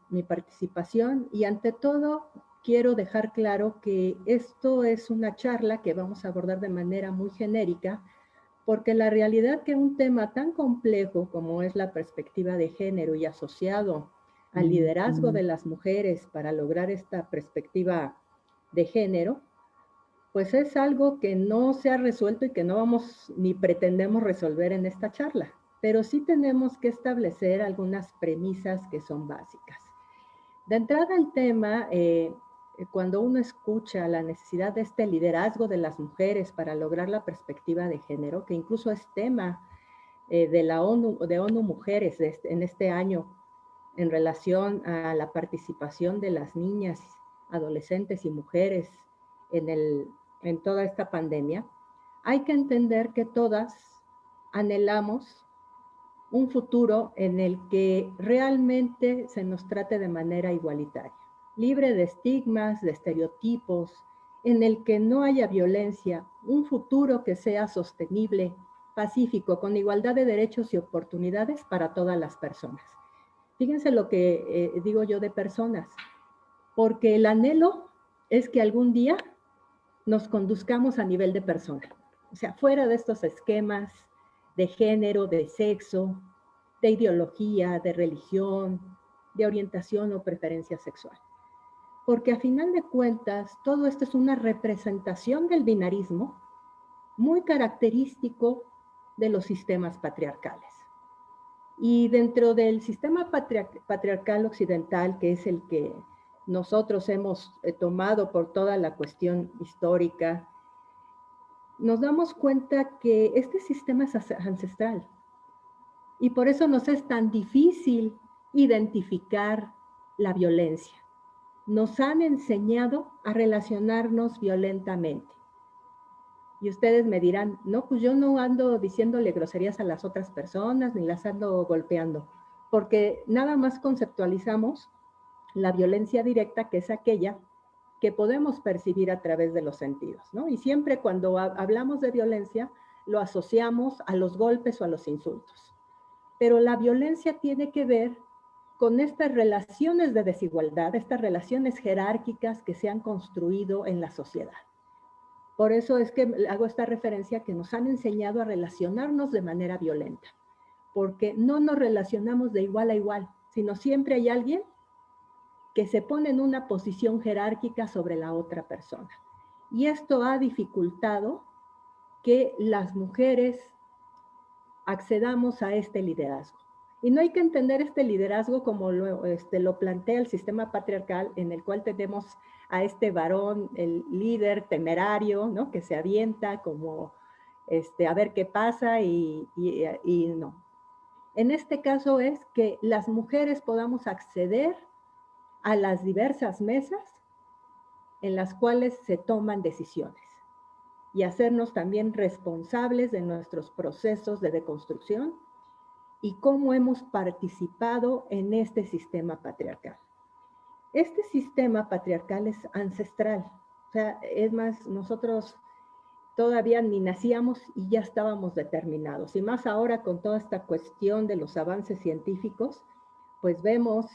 mi participación, y ante todo quiero dejar claro que esto es una charla que vamos a abordar de manera muy genérica, porque la realidad que un tema tan complejo como es la perspectiva de género y asociado al liderazgo de las mujeres para lograr esta perspectiva de género, pues es algo que no se ha resuelto y que no vamos ni pretendemos resolver en esta charla. Pero sí tenemos que establecer algunas premisas que son básicas. De entrada al tema, cuando uno escucha la necesidad de este liderazgo de las mujeres para lograr la perspectiva de género, que incluso es tema de la ONU Mujeres en este año, en relación a la participación de las niñas, adolescentes y mujeres en toda esta pandemia, hay que entender que todas anhelamos un futuro en el que realmente se nos trate de manera igualitaria, libre de estigmas, de estereotipos, en el que no haya violencia, un futuro que sea sostenible, pacífico, con igualdad de derechos y oportunidades para todas las personas. Fíjense lo que digo yo de personas, porque el anhelo es que algún día nos conduzcamos a nivel de persona, o sea, fuera de estos esquemas de género, de sexo, de ideología, de religión, de orientación o preferencia sexual. Porque a final de cuentas, todo esto es una representación del binarismo muy característico de los sistemas patriarcales. Y dentro del sistema patriarcal occidental, que es el que nosotros hemos tomado por toda la cuestión histórica, nos damos cuenta que este sistema es ancestral. Y por eso nos es tan difícil identificar la violencia. Nos han enseñado a relacionarnos violentamente. Y ustedes me dirán, no, pues yo no ando diciéndole groserías a las otras personas, ni las ando golpeando, porque nada más conceptualizamos la violencia directa, que es aquella que podemos percibir a través de los sentidos, ¿no? Y siempre cuando hablamos de violencia, lo asociamos a los golpes o a los insultos. Pero la violencia tiene que ver con estas relaciones de desigualdad, estas relaciones jerárquicas que se han construido en la sociedad. Por eso es que hago esta referencia, que nos han enseñado a relacionarnos de manera violenta, porque no nos relacionamos de igual a igual, sino siempre hay alguien que se pone en una posición jerárquica sobre la otra persona. Y esto ha dificultado que las mujeres accedamos a este liderazgo. Y no hay que entender este liderazgo como lo plantea el sistema patriarcal, en el cual tenemos a este varón, el líder temerario, ¿no? Que se avienta como a ver qué pasa y no. En este caso es que las mujeres podamos acceder a las diversas mesas en las cuales se toman decisiones y hacernos también responsables de nuestros procesos de deconstrucción y cómo hemos participado en este sistema patriarcal. Este sistema patriarcal es ancestral, o sea, es más, nosotros todavía ni nacíamos y ya estábamos determinados, y más ahora con toda esta cuestión de los avances científicos, pues vemos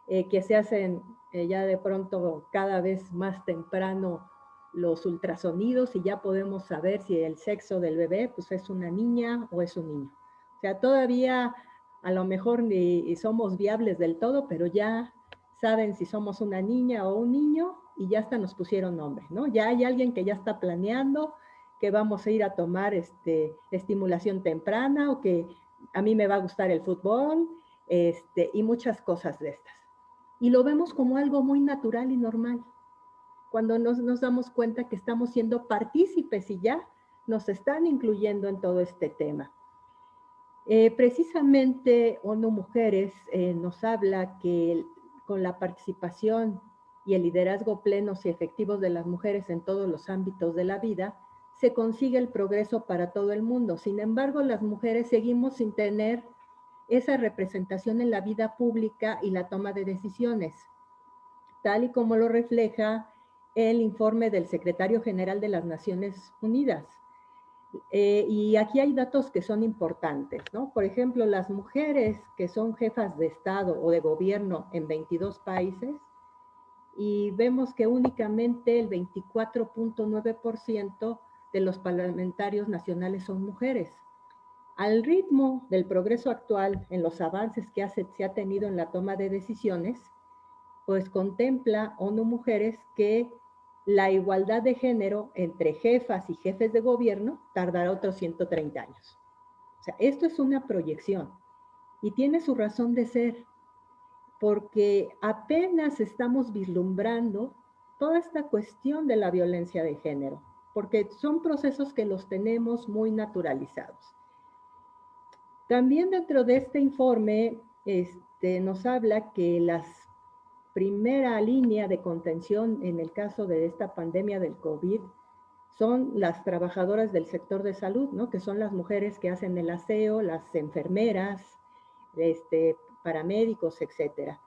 que se hacen ya de pronto cada vez más temprano los ultrasonidos y ya podemos saber si el sexo del bebé pues es una niña o es un niño. O sea, todavía a lo mejor ni somos viables del todo, pero ya saben si somos una niña o un niño y ya hasta nos pusieron nombre, ¿no? Ya hay alguien que ya está planeando que vamos a ir a tomar estimulación temprana, o que a mí me va a gustar el fútbol, y muchas cosas de estas. Y lo vemos como algo muy natural y normal, cuando nos damos cuenta que estamos siendo partícipes y ya nos están incluyendo en todo este tema. Precisamente ONU Mujeres nos habla que con la participación y el liderazgo plenos y efectivos de las mujeres en todos los ámbitos de la vida, se consigue el progreso para todo el mundo. Sin embargo, las mujeres seguimos sin tener esa representación en la vida pública y la toma de decisiones, tal y como lo refleja el informe del Secretario General de las Naciones Unidas. Y aquí hay datos que son importantes, ¿no? Por ejemplo, las mujeres que son jefas de Estado o de gobierno en 22 países, y vemos que únicamente el 24.9% de los parlamentarios nacionales son mujeres. Al ritmo del progreso actual en los avances que se ha tenido en la toma de decisiones, pues contempla ONU Mujeres que la igualdad de género entre jefas y jefes de gobierno tardará otros 130 años. O sea, esto es una proyección y tiene su razón de ser, porque apenas estamos vislumbrando toda esta cuestión de la violencia de género, porque son procesos que los tenemos muy naturalizados. También dentro de este informe nos habla que las primera línea de contención en el caso de esta pandemia del COVID son las trabajadoras del sector de salud, ¿no? Que son las mujeres que hacen el aseo, las enfermeras, paramédicos, etcétera.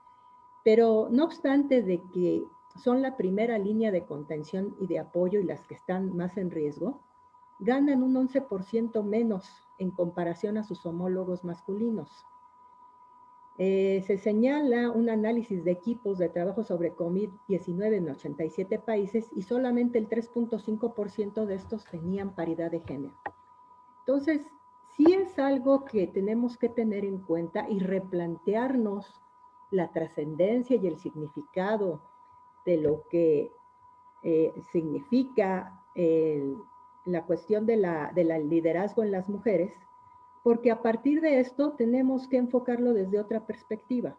Pero no obstante de que son la primera línea de contención y de apoyo y las que están más en riesgo, ganan un 11% menos en comparación a sus homólogos masculinos. Se señala un análisis de equipos de trabajo sobre COVID-19 en 87 países y solamente el 3.5% de estos tenían paridad de género. Entonces, sí es algo que tenemos que tener en cuenta y replantearnos la trascendencia y el significado de lo que significa la cuestión del liderazgo en las mujeres, porque a partir de esto tenemos que enfocarlo desde otra perspectiva,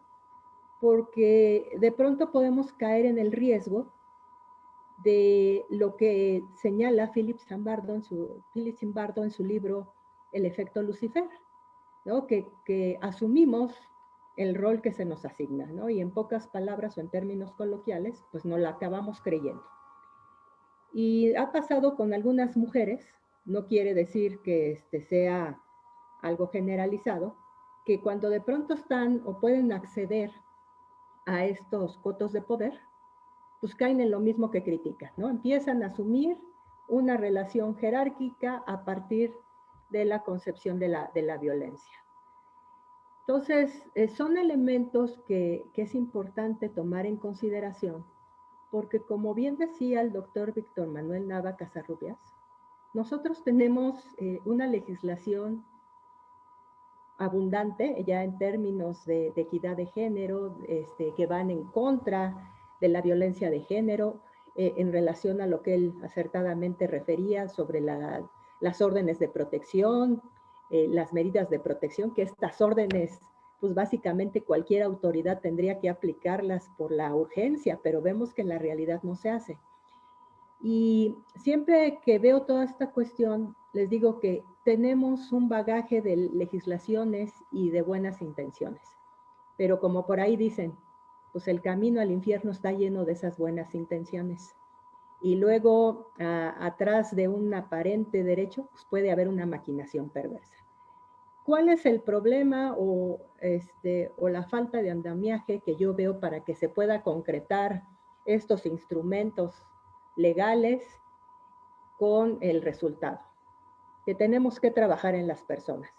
porque de pronto podemos caer en el riesgo de lo que señala Philip Zimbardo en su libro El efecto Lucifer, ¿no? Que asumimos el rol que se nos asigna, ¿no? Y en pocas palabras o en términos coloquiales, pues no la acabamos creyendo. Y ha pasado con algunas mujeres, no quiere decir que sea algo generalizado, que cuando de pronto están o pueden acceder a estos cotos de poder, pues caen en lo mismo que critican, ¿no? Empiezan a asumir una relación jerárquica a partir de la concepción de la violencia. Entonces, son elementos que es importante tomar en consideración, porque como bien decía el doctor Víctor Manuel Nava Casarrubias, nosotros tenemos una legislación abundante ya en términos de equidad de género, que van en contra de la violencia de género, en relación a lo que él acertadamente refería sobre las órdenes de protección, las medidas de protección, que estas órdenes, pues básicamente cualquier autoridad tendría que aplicarlas por la urgencia, pero vemos que en la realidad no se hace. Y siempre que veo toda esta cuestión, les digo que tenemos un bagaje de legislaciones y de buenas intenciones. Pero como por ahí dicen, pues el camino al infierno está lleno de esas buenas intenciones. Y luego, atrás de un aparente derecho, pues puede haber una maquinación perversa. ¿Cuál es el problema o la falta de andamiaje que yo veo para que se pueda concretar estos instrumentos legales con el resultado? Que tenemos que trabajar en las personas.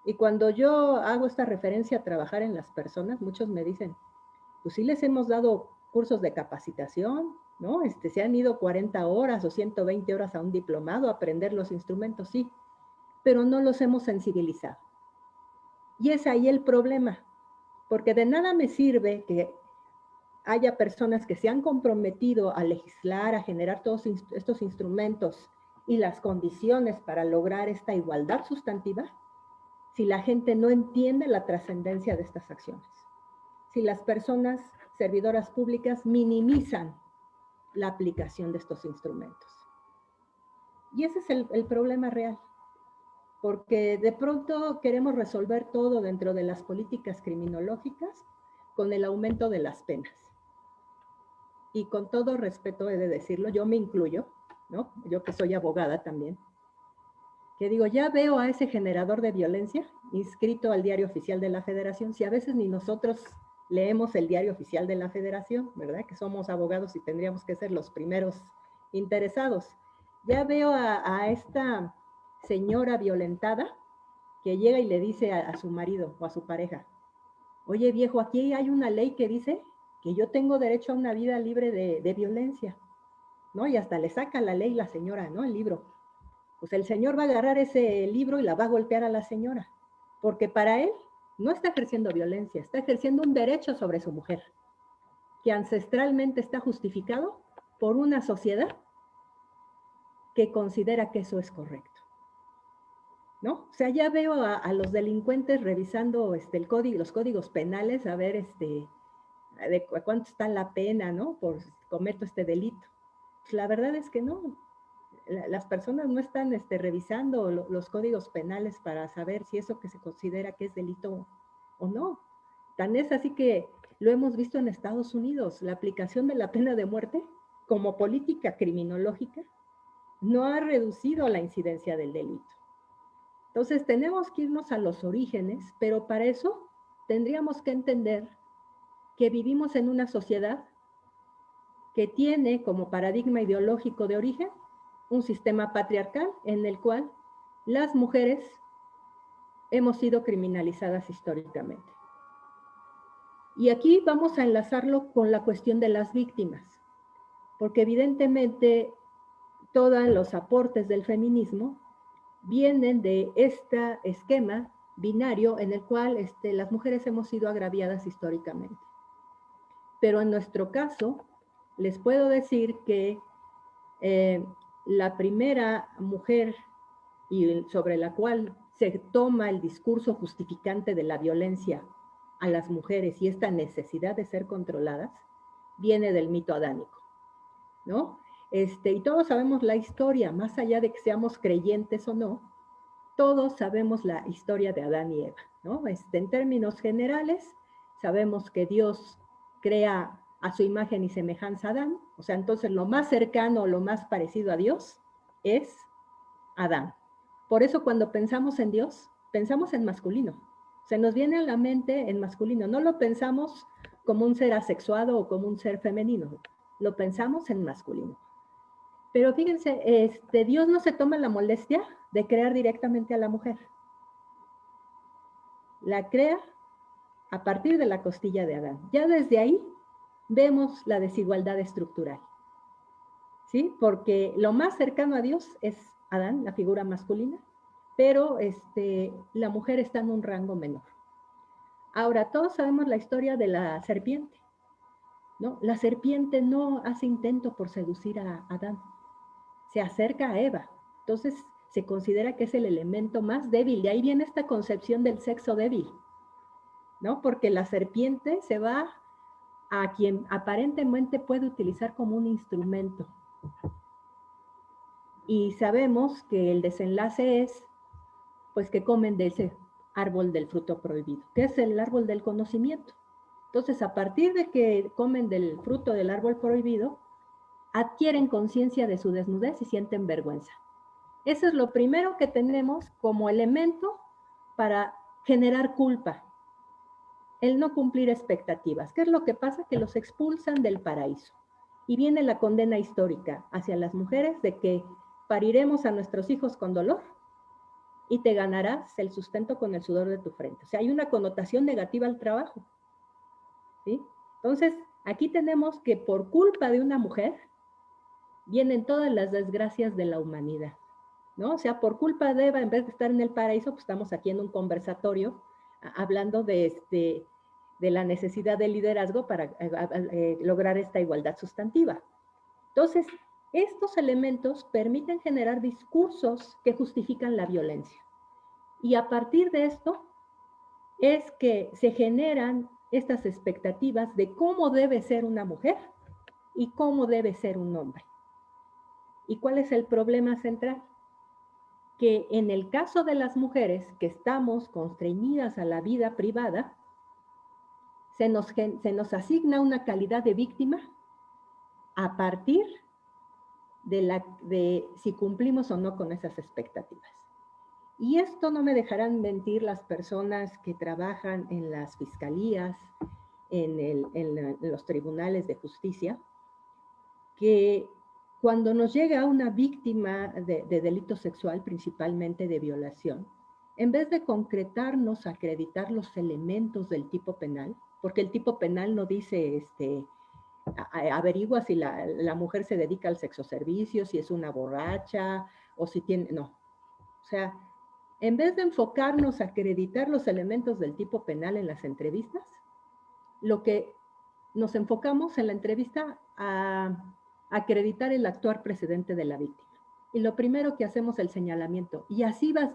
Y cuando yo hago esta referencia a trabajar en las personas, muchos me dicen, pues sí les hemos dado cursos de capacitación, ¿no? Se han ido 40 horas o 120 horas a un diplomado a aprender los instrumentos, sí, pero no los hemos sensibilizado. Y es ahí el problema, porque de nada me sirve que haya personas que se han comprometido a legislar, a generar todos estos instrumentos y las condiciones para lograr esta igualdad sustantiva, si la gente no entiende la trascendencia de estas acciones. Si las personas servidoras públicas minimizan la aplicación de estos instrumentos. Y ese es el problema real. Porque de pronto queremos resolver todo dentro de las políticas criminológicas con el aumento de las penas. Y con todo respeto he de decirlo, yo me incluyo, ¿no? Yo que soy abogada también, que digo, ya veo a ese generador de violencia inscrito al Diario Oficial de la Federación, si a veces ni nosotros leemos el Diario Oficial de la Federación, ¿verdad? Que somos abogados y tendríamos que ser los primeros interesados. Ya veo a esta señora violentada que llega y le dice a su marido o a su pareja, oye viejo, aquí hay una ley que dice que yo tengo derecho a una vida libre de violencia, ¿no? Y hasta le saca la ley la señora, ¿no? El libro. Pues el señor va a agarrar ese libro y la va a golpear a la señora, porque para él no está ejerciendo violencia, está ejerciendo un derecho sobre su mujer, que ancestralmente está justificado por una sociedad que considera que eso es correcto, ¿no? O sea, ya veo a los delincuentes revisando los códigos penales, a ver de cuánto está la pena, ¿no? Por cometo este delito. Pues la verdad es que no. Las personas no están revisando los códigos penales para saber si eso que se considera que es delito o no. Tan es así que lo hemos visto en Estados Unidos, la aplicación de la pena de muerte como política criminológica no ha reducido la incidencia del delito. Entonces tenemos que irnos a los orígenes, pero para eso tendríamos que entender que vivimos en una sociedad que tiene como paradigma ideológico de origen un sistema patriarcal en el cual las mujeres hemos sido criminalizadas históricamente. Y aquí vamos a enlazarlo con la cuestión de las víctimas, porque evidentemente todos los aportes del feminismo vienen de este esquema binario en el cual las mujeres hemos sido agraviadas históricamente. Pero en nuestro caso, les puedo decir que la primera mujer y sobre la cual se toma el discurso justificante de la violencia a las mujeres y esta necesidad de ser controladas, viene del mito adánico, ¿no? Y todos sabemos la historia, más allá de que seamos creyentes o no, todos sabemos la historia de Adán y Eva, ¿no? En términos generales, sabemos que Dios crea a su imagen y semejanza a Adán, o sea, entonces lo más cercano, lo más parecido a Dios es Adán. Por eso cuando pensamos en Dios, pensamos en masculino. Se nos viene a la mente en masculino, no lo pensamos como un ser asexuado o como un ser femenino, lo pensamos en masculino. Pero fíjense, Dios no se toma la molestia de crear directamente a la mujer. La crea a partir de la costilla de Adán. Ya desde ahí vemos la desigualdad estructural, ¿sí? Porque lo más cercano a Dios es Adán, la figura masculina, pero la mujer está en un rango menor. Ahora, todos sabemos la historia de la serpiente, ¿no? La serpiente no hace intento por seducir a Adán, se acerca a Eva. Entonces, se considera que es el elemento más débil. De ahí viene esta concepción del sexo débil, ¿no? Porque la serpiente se va a quien aparentemente puede utilizar como un instrumento. Y sabemos que el desenlace es, pues, que comen de ese árbol del fruto prohibido, que es el árbol del conocimiento. Entonces, a partir de que comen del fruto del árbol prohibido, adquieren conciencia de su desnudez y sienten vergüenza. Eso es lo primero que tenemos como elemento para generar culpa, el no cumplir expectativas. ¿Qué es lo que pasa? Que los expulsan del paraíso. Y viene la condena histórica hacia las mujeres de que pariremos a nuestros hijos con dolor y te ganarás el sustento con el sudor de tu frente. O sea, hay una connotación negativa al trabajo, ¿sí? Entonces, aquí tenemos que por culpa de una mujer vienen todas las desgracias de la humanidad, ¿no? O sea, por culpa de Eva, en vez de estar en el paraíso, pues estamos aquí en un conversatorio hablando de la necesidad de liderazgo para lograr esta igualdad sustantiva. Entonces, estos elementos permiten generar discursos que justifican la violencia. Y a partir de esto es que se generan estas expectativas de cómo debe ser una mujer y cómo debe ser un hombre. ¿Y cuál es el problema central? Que en el caso de las mujeres que estamos constreñidas a la vida privada, se nos asigna una calidad de víctima a partir de si cumplimos o no con esas expectativas. Y esto no me dejarán mentir las personas que trabajan en las fiscalías, en los tribunales de justicia, que cuando nos llega una víctima de delito sexual, principalmente de violación, en vez de concretarnos, acreditar los elementos del tipo penal, porque el tipo penal no dice, averigua si la mujer se dedica al sexoservicio, si es una borracha, o si tiene, no. O sea, en vez de enfocarnos a acreditar los elementos del tipo penal en las entrevistas, lo que nos enfocamos en la entrevista a acreditar el actuar precedente de la víctima. Y lo primero que hacemos es el señalamiento. ¿Y así vas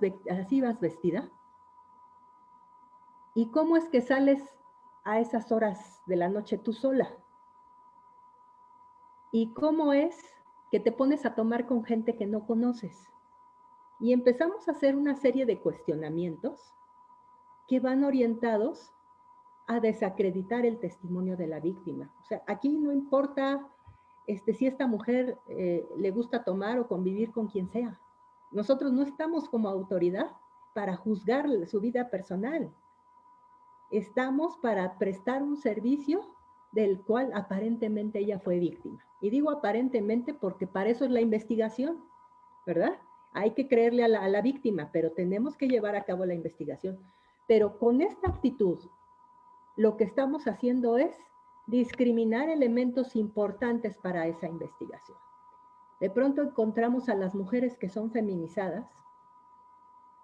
vestida? ¿Y cómo es que sales a esas horas de la noche tú sola? ¿Y cómo es que te pones a tomar con gente que no conoces? Y empezamos a hacer una serie de cuestionamientos que van orientados a desacreditar el testimonio de la víctima. O sea, aquí no importa si esta mujer le gusta tomar o convivir con quien sea. Nosotros no estamos como autoridad para juzgar su vida personal. Estamos para prestar un servicio del cual aparentemente ella fue víctima. Y digo aparentemente porque para eso es la investigación, ¿verdad? Hay que creerle a la víctima, pero tenemos que llevar a cabo la investigación. Pero con esta actitud, lo que estamos haciendo es discriminar elementos importantes para esa investigación. De pronto encontramos a las mujeres que son feminizadas,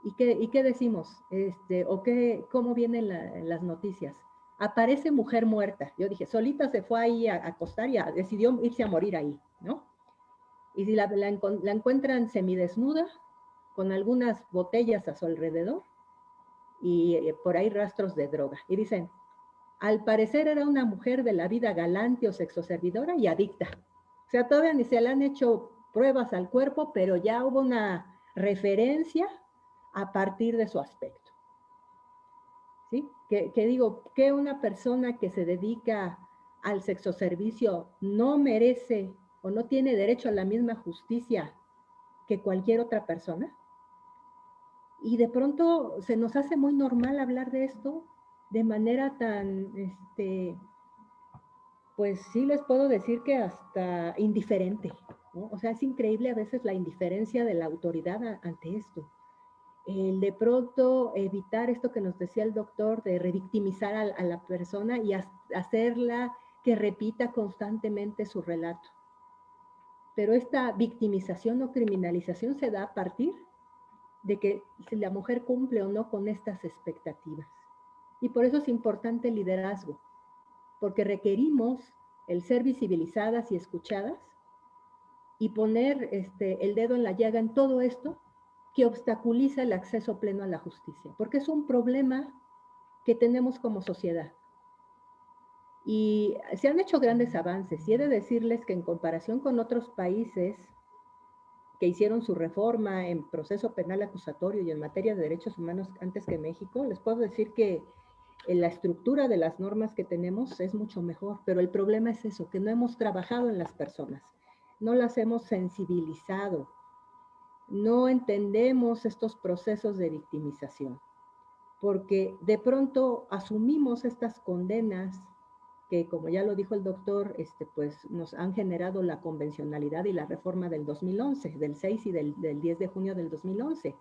¿y qué decimos? ¿Cómo vienen las noticias? Aparece mujer muerta. Yo dije, solita se fue ahí a acostar y decidió irse a morir ahí, ¿no? Y si la encuentran semidesnuda, con algunas botellas a su alrededor, y por ahí rastros de droga. Y dicen, al parecer era una mujer de la vida galante o sexoservidora y adicta. O sea, todavía ni se le han hecho pruebas al cuerpo, pero ya hubo una referencia a partir de su aspecto. ¿Sí? Que digo, que una persona que se dedica al sexoservicio no merece o no tiene derecho a la misma justicia que cualquier otra persona. Y de pronto se nos hace muy normal hablar de esto de manera tan, pues sí les puedo decir que hasta indiferente, ¿no? O sea, es increíble a veces la indiferencia de la autoridad ante esto. El de pronto evitar esto que nos decía el doctor, de revictimizar a la persona y hacerla que repita constantemente su relato. Pero esta victimización o criminalización se da a partir de que si la mujer cumple o no con estas expectativas. Y por eso es importante el liderazgo, porque requerimos el ser visibilizadas y escuchadas y poner el dedo en la llaga en todo esto que obstaculiza el acceso pleno a la justicia, porque es un problema que tenemos como sociedad. Y se han hecho grandes avances, y he de decirles que en comparación con otros países que hicieron su reforma en proceso penal acusatorio y en materia de derechos humanos antes que México, les puedo decir que la estructura de las normas que tenemos es mucho mejor, pero el problema es eso, que no hemos trabajado en las personas, no las hemos sensibilizado, no entendemos estos procesos de victimización, porque de pronto asumimos estas condenas que, como ya lo dijo el doctor, pues nos han generado la convencionalidad y la reforma del 2011, del 6 y del 10 de junio del 2011.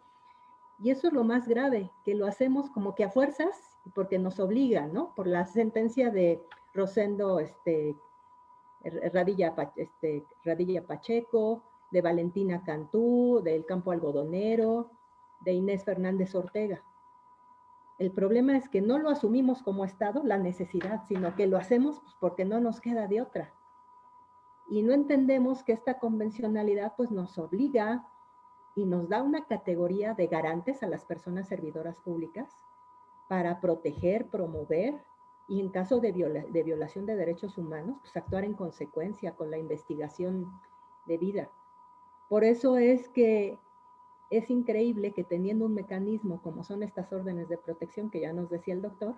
Y eso es lo más grave, que lo hacemos como que a fuerzas, porque nos obliga, ¿no? Por la sentencia de Rosendo Radilla Pacheco, de Valentina Cantú, del Campo Algodonero, de Inés Fernández Ortega. El problema es que no lo asumimos como Estado, la necesidad, sino que lo hacemos pues, porque no nos queda de otra. Y no entendemos que esta convencionalidad pues, nos obliga y nos da una categoría de garantes a las personas servidoras públicas para proteger, promover y en caso de violación de derechos humanos, pues actuar en consecuencia con la investigación debida. Por eso es que es increíble que teniendo un mecanismo como son estas órdenes de protección que ya nos decía el doctor,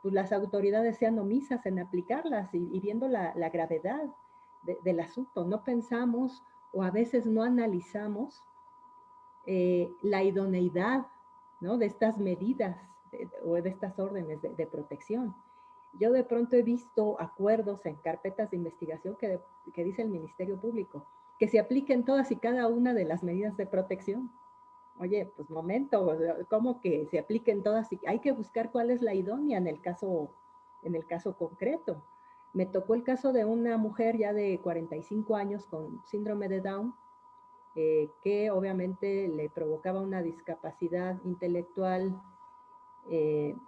pues las autoridades sean omisas en aplicarlas y viendo la gravedad del asunto. No pensamos o a veces no analizamos la idoneidad, ¿no? De estas medidas o de estas órdenes de protección. Yo de pronto he visto acuerdos en carpetas de investigación que dice el Ministerio Público, que se apliquen todas y cada una de las medidas de protección. Oye, pues momento, ¿cómo que se apliquen todas? Hay que buscar cuál es la idónea en el caso concreto. Me tocó el caso de una mujer ya de 45 años con síndrome de Down, que obviamente le provocaba una discapacidad intelectual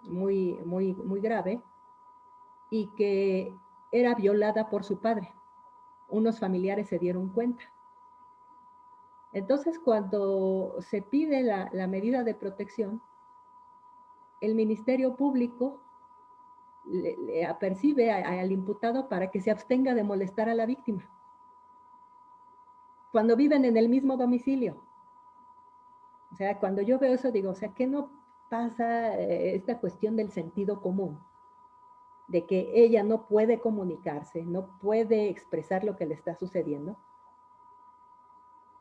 muy, muy, muy grave y que era violada por su padre. Unos familiares se dieron cuenta. Entonces, cuando se pide la medida de protección, el Ministerio Público le apercibe al imputado para que se abstenga de molestar a la víctima, cuando viven en el mismo domicilio. O sea, cuando yo veo eso, digo, o sea, ¿qué no pasa esta cuestión del sentido común? de que ella no puede comunicarse, no puede expresar lo que le está sucediendo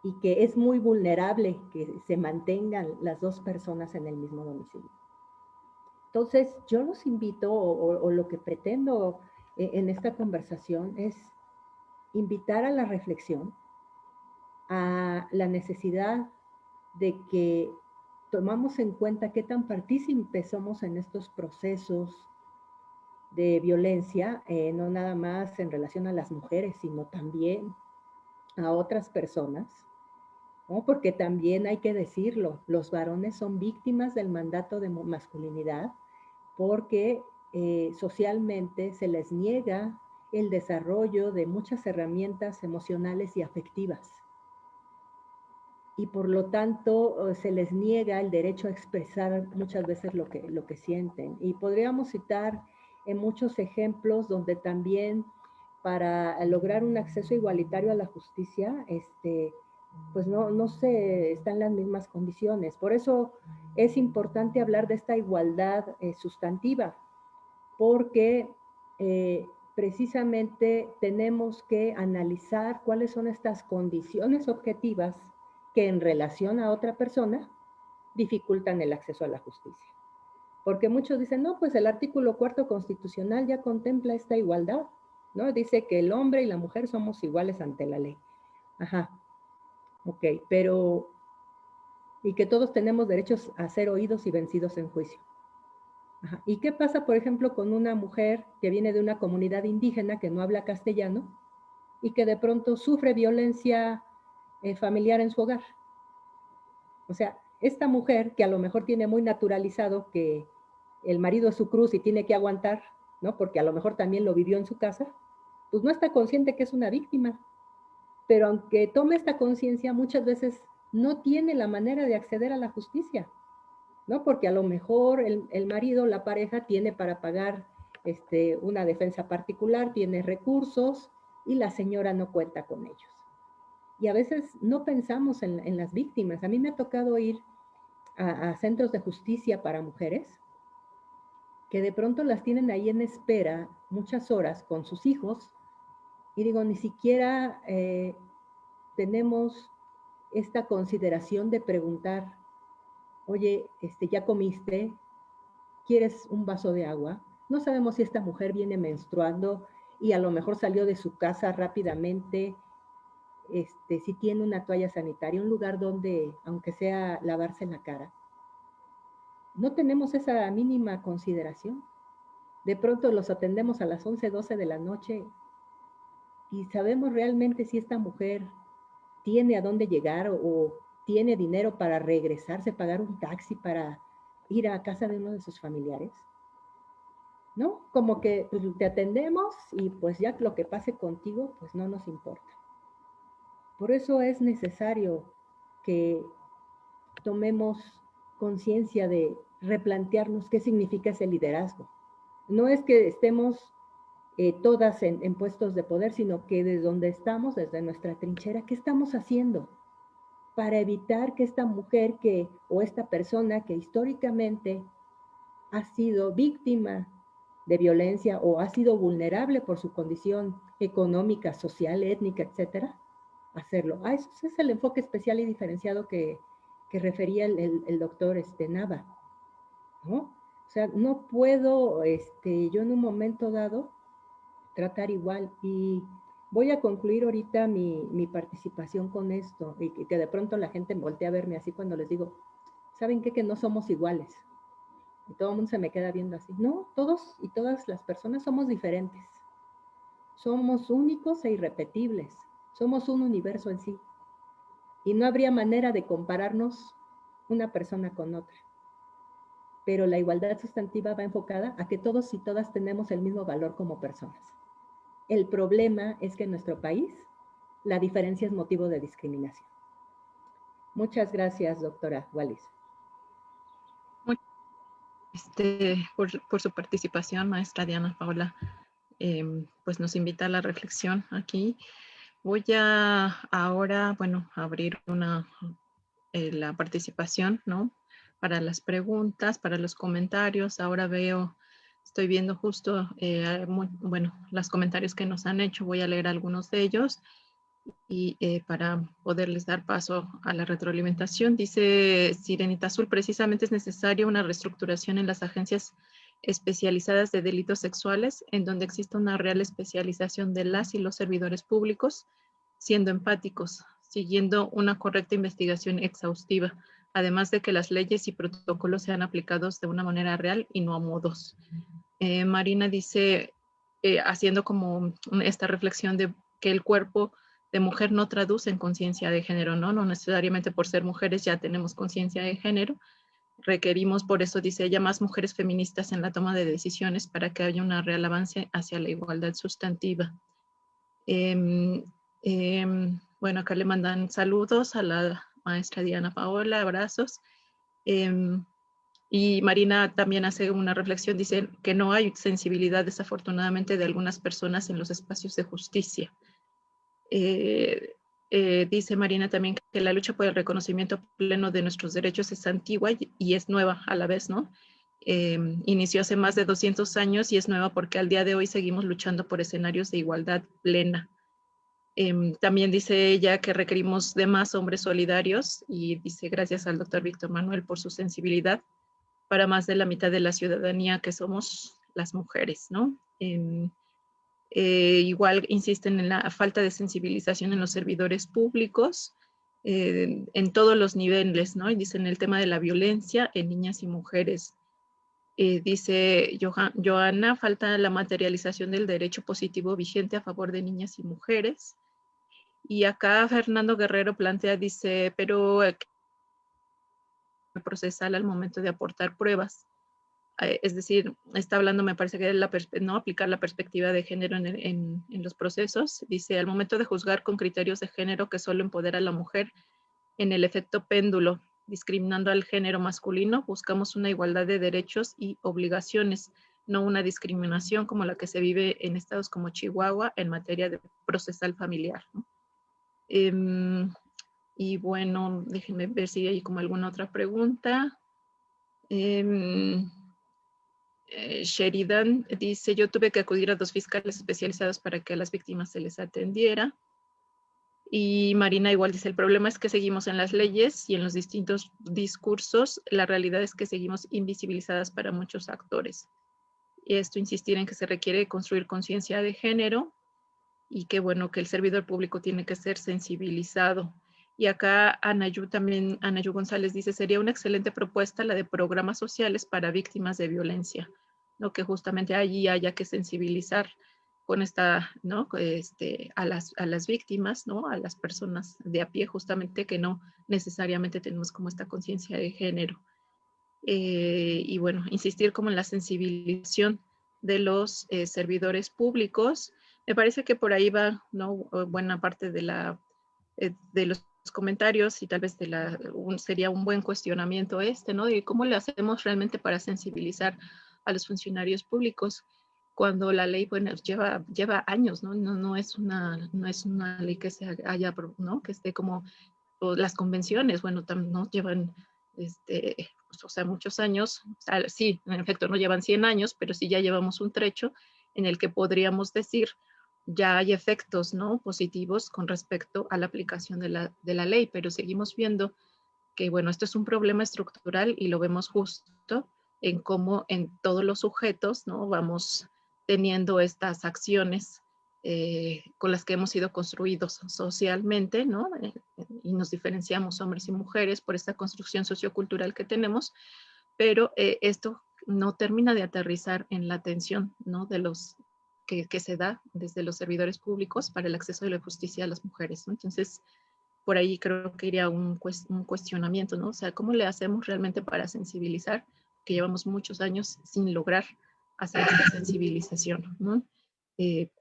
y que es muy vulnerable que se mantengan las dos personas en el mismo domicilio. Entonces, yo los invito, o lo que pretendo en esta conversación es invitar a la reflexión, a la necesidad de que tomamos en cuenta qué tan partícipes somos en estos procesos de violencia, no nada más en relación a las mujeres, sino también a otras personas, ¿no? Porque también hay que decirlo, los varones son víctimas del mandato de masculinidad porque socialmente se les niega el desarrollo de muchas herramientas emocionales y afectivas. Y por lo tanto se les niega el derecho a expresar muchas veces lo que sienten. Y podríamos citar en muchos ejemplos donde también para lograr un acceso igualitario a la justicia, pues no se están en las mismas condiciones. Por eso es importante hablar de esta igualdad sustantiva, porque precisamente tenemos que analizar cuáles son estas condiciones objetivas que en relación a otra persona dificultan el acceso a la justicia. Porque muchos dicen, no, pues el artículo 4 constitucional ya contempla esta igualdad, ¿no? Dice que el hombre y la mujer somos iguales ante la ley. Ajá, ok, pero, y que todos tenemos derechos a ser oídos y vencidos en juicio. Ajá. ¿Y qué pasa, por ejemplo, con una mujer que viene de una comunidad indígena que no habla castellano y que de pronto sufre violencia familiar en su hogar? O sea, esta mujer que a lo mejor tiene muy naturalizado que el marido es su cruz y tiene que aguantar, ¿no? Porque a lo mejor también lo vivió en su casa, pues no está consciente que es una víctima. Pero aunque tome esta conciencia, muchas veces no tiene la manera de acceder a la justicia, ¿no? Porque a lo mejor el marido, la pareja, tiene para pagar una defensa particular, tiene recursos y la señora no cuenta con ellos. Y a veces no pensamos en las víctimas. A mí me ha tocado ir a centros de justicia para mujeres que de pronto las tienen ahí en espera muchas horas con sus hijos y digo, ni siquiera tenemos esta consideración de preguntar, oye, ¿ya comiste? ¿Quieres un vaso de agua? No sabemos si esta mujer viene menstruando y a lo mejor salió de su casa rápidamente, si tiene una toalla sanitaria, un lugar donde, aunque sea lavarse la cara. No tenemos esa mínima consideración. De pronto los atendemos a las 11, 12 de la noche y sabemos realmente si esta mujer tiene a dónde llegar o tiene dinero para regresarse, pagar un taxi para ir a casa de uno de sus familiares. ¿No? Como que pues, te atendemos y pues ya lo que pase contigo, pues no nos importa. Por eso es necesario que tomemos conciencia de replantearnos qué significa ese liderazgo. No es que estemos todas en puestos de poder, sino que desde donde estamos, desde nuestra trinchera, ¿qué estamos haciendo para evitar que esta mujer o esta persona que históricamente ha sido víctima de violencia o ha sido vulnerable por su condición económica, social, étnica, etcétera, hacerlo? Eso es el enfoque especial y diferenciado que refería el doctor Nava, ¿no? O sea, no puedo yo en un momento dado tratar igual. Y voy a concluir ahorita mi participación con esto, y que de pronto la gente voltea a verme así cuando les digo, ¿saben qué? Que no somos iguales. Y todo el mundo se me queda viendo así. No, todos y todas las personas somos diferentes. Somos únicos e irrepetibles. Somos un universo en sí. Y no habría manera de compararnos una persona con otra. Pero la igualdad sustantiva va enfocada a que todos y todas tenemos el mismo valor como personas. El problema es que en nuestro país la diferencia es motivo de discriminación. Muchas gracias, doctora Wallis. Por su participación, maestra Diana Paula, pues nos invita a la reflexión aquí. Voy a ahora, bueno, abrir la participación, ¿no? Para las preguntas, para los comentarios. Ahora veo Estoy viendo justo, bueno, los comentarios que nos han hecho, voy a leer algunos de ellos y para poderles dar paso a la retroalimentación. Dice Sirenita Azul, precisamente es necesaria una reestructuración en las agencias especializadas de delitos sexuales, en donde exista una real especialización de las y los servidores públicos, siendo empáticos, siguiendo una correcta investigación exhaustiva, además de que las leyes y protocolos sean aplicados de una manera real y no a modos. Marina dice, haciendo como esta reflexión de que el cuerpo de mujer no traduce en conciencia de género, ¿no? No necesariamente por ser mujeres ya tenemos conciencia de género. Requerimos, por eso dice ella, más mujeres feministas en la toma de decisiones para que haya un real avance hacia la igualdad sustantiva. Bueno, acá le mandan saludos a la maestra Diana Paola, abrazos. Y Marina también hace una reflexión, dice que no hay sensibilidad desafortunadamente de algunas personas en los espacios de justicia. Dice Marina también que la lucha por el reconocimiento pleno de nuestros derechos es antigua y es nueva a la vez, ¿no? Inició hace más de 200 años y es nueva porque al día de hoy seguimos luchando por escenarios de igualdad plena. También dice ella que requerimos de más hombres solidarios y dice gracias al doctor Víctor Manuel por su sensibilidad para más de la mitad de la ciudadanía que somos las mujeres, ¿no? Igual insisten en la falta de sensibilización en los servidores públicos, en todos los niveles, ¿no? Y dicen el tema de la violencia en niñas y mujeres. Dice Johanna, falta la materialización del derecho positivo vigente a favor de niñas y mujeres. Y acá Fernando Guerrero plantea, dice, pero procesal al momento de aportar pruebas. Es decir, está hablando, me parece que de no aplicar la perspectiva de género en los procesos. Dice, al momento de juzgar con criterios de género que solo empodera a la mujer en el efecto péndulo, discriminando al género masculino, buscamos una igualdad de derechos y obligaciones, no una discriminación como la que se vive en estados como Chihuahua en materia de procesal familiar, ¿no? Y bueno, déjenme ver si hay como alguna otra pregunta. Sheridan dice, yo tuve que acudir a 2 fiscales especializados para que a las víctimas se les atendiera. Y Marina igual dice, el problema es que seguimos en las leyes y en los distintos discursos, la realidad es que seguimos invisibilizadas para muchos actores. Y esto insistir en que se requiere construir conciencia de género y que bueno, que el servidor público tiene que ser sensibilizado. Y acá Anayu González dice, sería una excelente propuesta la de programas sociales para víctimas de violencia, ¿no? Que justamente allí haya que sensibilizar con esta, ¿no? A las víctimas, ¿no? A las personas de a pie, justamente que no necesariamente tenemos como esta conciencia de género. Y bueno, insistir como en la sensibilización de los servidores públicos. Me parece que por ahí va, ¿no? Buena parte de los comentarios y tal vez sería un buen cuestionamiento ¿no? De cómo le hacemos realmente para sensibilizar a los funcionarios públicos cuando la ley, bueno, lleva años, ¿no? No es una ley que se haya, ¿no? Que esté como las convenciones, bueno, no llevan, o sea, muchos años, o sea, sí, en efecto, no llevan 100 años, pero sí ya llevamos un trecho en el que podríamos decir ya hay efectos, ¿no? Positivos con respecto a la aplicación de la ley, pero seguimos viendo que, bueno, esto es un problema estructural y lo vemos justo en cómo en todos los sujetos, ¿no? Vamos teniendo estas acciones con las que hemos sido construidos socialmente, ¿no? Y nos diferenciamos hombres y mujeres por esta construcción sociocultural que tenemos, pero esto no termina de aterrizar en la atención, ¿no? De los que se da desde los servidores públicos para el acceso de la justicia a las mujeres, ¿no? Entonces, por ahí creo que iría un cuestionamiento, ¿no? O sea, ¿cómo le hacemos realmente para sensibilizar? Que llevamos muchos años sin lograr hacer esta sensibilización, ¿no?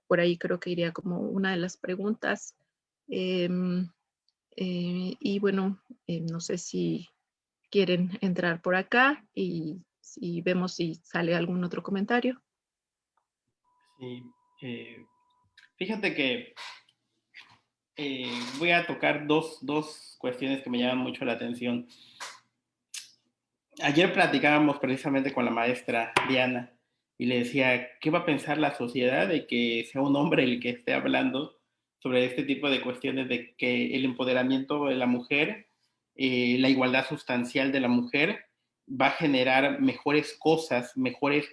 Por ahí creo que iría como una de las preguntas. Y bueno, no sé si quieren entrar por acá y vemos si sale algún otro comentario. Sí, fíjate que voy a tocar dos cuestiones que me llaman mucho la atención. Ayer platicábamos precisamente con la maestra Diana y le decía, ¿qué va a pensar la sociedad de que sea un hombre el que esté hablando sobre este tipo de cuestiones de que el empoderamiento de la mujer, la igualdad sustancial de la mujer va a generar mejores cosas, mejores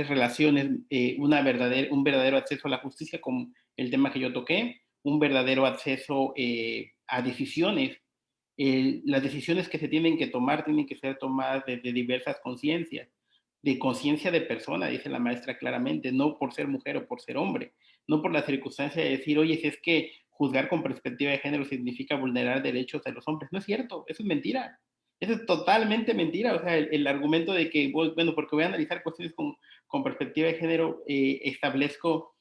relaciones, un verdadero acceso a la justicia, como el tema que yo toqué, un verdadero acceso a decisiones. Las decisiones que se tienen que tomar tienen que ser tomadas desde diversas conciencias, de conciencia de persona, dice la maestra claramente, no por ser mujer o por ser hombre, no por la circunstancia de decir, oye, si es que juzgar con perspectiva de género significa vulnerar derechos de los hombres. No es cierto, eso es mentira. Eso es totalmente mentira. O sea, el argumento de que, bueno, porque voy a analizar cuestiones con perspectiva de género, establezco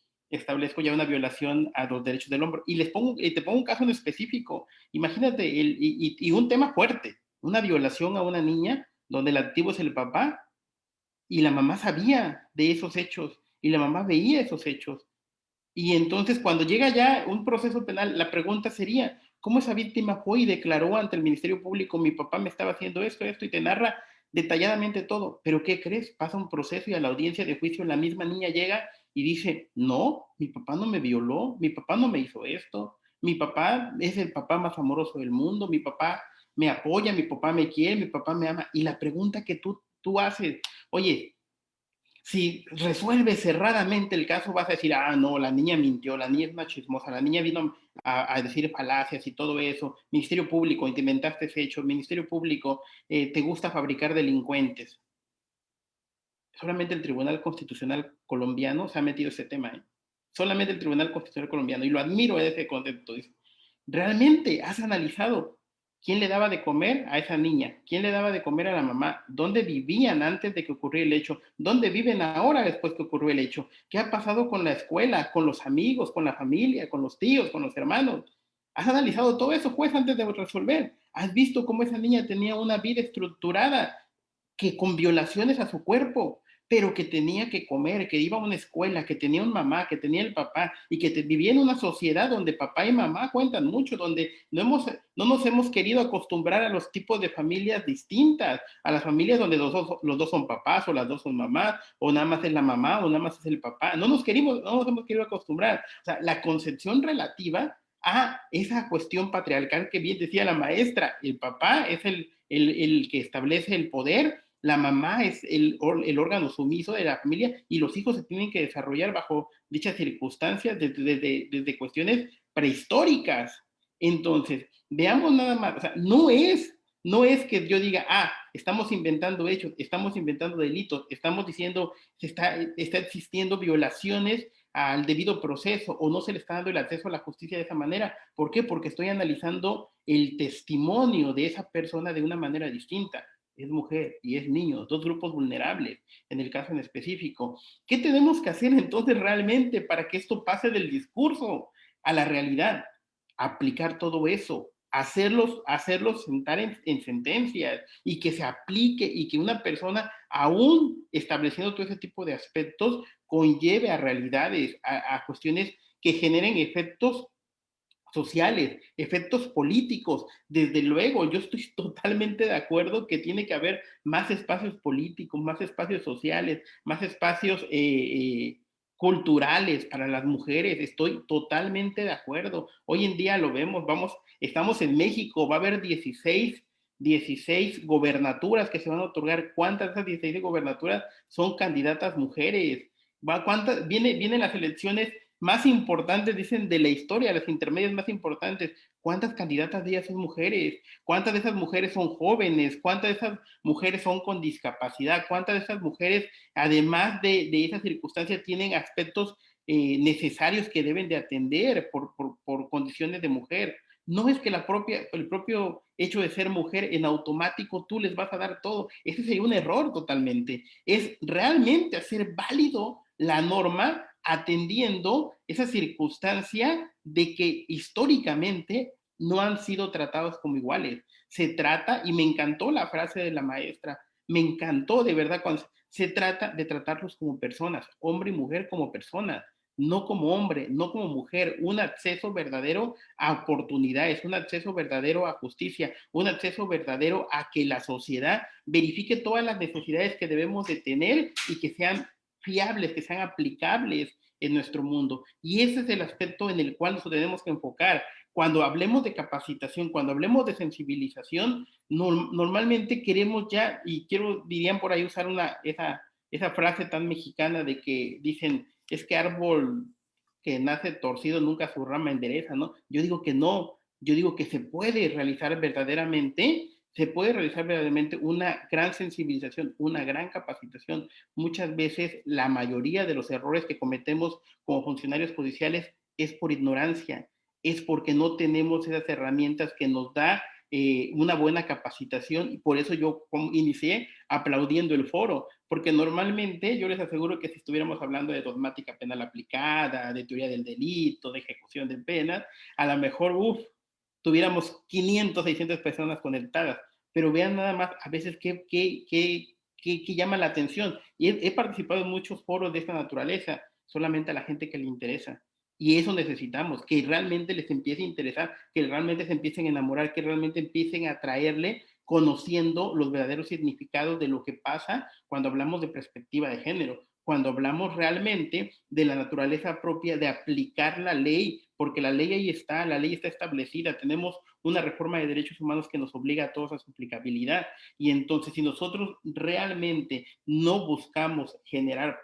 ya una violación a los derechos del hombre. Y te pongo un caso en específico. Imagínate, y un tema fuerte, una violación a una niña donde el activo es el papá y la mamá sabía de esos hechos y la mamá veía esos hechos. Y entonces cuando llega ya un proceso penal, la pregunta sería, ¿cómo esa víctima fue y declaró ante el Ministerio Público, mi papá me estaba haciendo esto, y te narra detalladamente todo? Pero ¿qué crees? Pasa un proceso y a la audiencia de juicio la misma niña llega y dice, no, mi papá no me violó, mi papá no me hizo esto, mi papá es el papá más amoroso del mundo, mi papá me apoya, mi papá me quiere, mi papá me ama. Y la pregunta que tú haces, oye, si resuelves cerradamente el caso, vas a decir, ah, no, la niña mintió, la niña es una chismosa, la niña vino a decir falacias y todo eso. Ministerio Público, te inventaste ese hecho. Ministerio Público, te gusta fabricar delincuentes. Solamente el Tribunal Constitucional colombiano se ha metido ese tema, ¿eh? Solamente el Tribunal Constitucional colombiano, y lo admiro en ese concepto. Dice, ¿realmente has analizado quién le daba de comer a esa niña? ¿Quién le daba de comer a la mamá? ¿Dónde vivían antes de que ocurriera el hecho? ¿Dónde viven ahora después que ocurrió el hecho? ¿Qué ha pasado con la escuela, con los amigos, con la familia, con los tíos, con los hermanos? ¿Has analizado todo eso, juez, antes de resolver? ¿Has visto cómo esa niña tenía una vida estructurada, que con violaciones a su cuerpo, pero que tenía que comer, que iba a una escuela, que tenía un mamá, que tenía el papá, y que vivía en una sociedad donde papá y mamá cuentan mucho, donde no nos hemos querido acostumbrar a los tipos de familias distintas, a las familias donde los dos son papás, o las dos son mamás, o nada más es la mamá, o nada más es el papá. No nos hemos querido acostumbrar. O sea, la concepción relativa a esa cuestión patriarcal que bien decía la maestra, el papá es el que establece el poder, la mamá es el órgano sumiso de la familia y los hijos se tienen que desarrollar bajo dichas circunstancias desde cuestiones prehistóricas. Entonces, veamos nada más, o sea, no es que yo diga, ah, estamos inventando hechos, estamos inventando delitos, estamos diciendo que está existiendo violaciones al debido proceso o no se le está dando el acceso a la justicia de esa manera. ¿Por qué? Porque estoy analizando el testimonio de esa persona de una manera distinta. Es mujer y es niño, dos grupos vulnerables en el caso en específico. ¿Qué tenemos que hacer entonces realmente para que esto pase del discurso a la realidad? Aplicar todo eso, hacerlos sentar en sentencias y que se aplique y que una persona, aún estableciendo todo ese tipo de aspectos, conlleve a realidades, a cuestiones que generen efectos sociales, efectos políticos. Desde luego, yo estoy totalmente de acuerdo que tiene que haber más espacios políticos, más espacios sociales, más espacios culturales para las mujeres. Estoy totalmente de acuerdo. Hoy en día lo vemos, estamos en México, va a haber 16 gobernaturas que se van a otorgar. ¿Cuántas de esas 16 gobernaturas son candidatas mujeres? Vienen las elecciones más importantes, dicen, de la historia, las intermedias más importantes. ¿Cuántas candidatas de ellas son mujeres? ¿Cuántas de esas mujeres son jóvenes? ¿Cuántas de esas mujeres son con discapacidad? ¿Cuántas de esas mujeres, además de esas circunstancias, tienen aspectos necesarios que deben de atender por condiciones de mujer? No es que el propio hecho de ser mujer en automático tú les vas a dar todo. Ese sería un error totalmente. Es realmente hacer válido la norma atendiendo esa circunstancia de que históricamente no han sido tratados como iguales. Se trata, y me encantó la frase de la maestra, me encantó de verdad cuando se trata de tratarlos como personas, hombre y mujer como personas, no como hombre, no como mujer, un acceso verdadero a oportunidades, un acceso verdadero a justicia, un acceso verdadero a que la sociedad verifique todas las necesidades que debemos de tener y que sean fiables, que sean aplicables en nuestro mundo. Y ese es el aspecto en el cual nos tenemos que enfocar. Cuando hablemos de capacitación, cuando hablemos de sensibilización, normalmente queremos ya, y dirían por ahí usar esa frase tan mexicana de que dicen, es que árbol que nace torcido nunca su rama endereza, ¿no? Yo digo que no, yo digo que se puede realizar verdaderamente una gran sensibilización, una gran capacitación. Muchas veces la mayoría de los errores que cometemos como funcionarios judiciales es por ignorancia, es porque no tenemos esas herramientas que nos da una buena capacitación, y por eso yo inicié aplaudiendo el foro, porque normalmente yo les aseguro que si estuviéramos hablando de dogmática penal aplicada, de teoría del delito, de ejecución de penas, a lo mejor, tuviéramos 500, 600 personas conectadas, pero vean nada más a veces qué llama la atención. Y he participado en muchos foros de esta naturaleza, solamente a la gente que le interesa. Y eso necesitamos, que realmente les empiece a interesar, que realmente se empiecen a enamorar, que realmente empiecen a atraerle, conociendo los verdaderos significados de lo que pasa cuando hablamos de perspectiva de género, cuando hablamos realmente de la naturaleza propia de aplicar la ley, porque la ley ahí está, la ley está establecida, tenemos una reforma de derechos humanos que nos obliga a todos a su aplicabilidad, y entonces si nosotros realmente no buscamos generar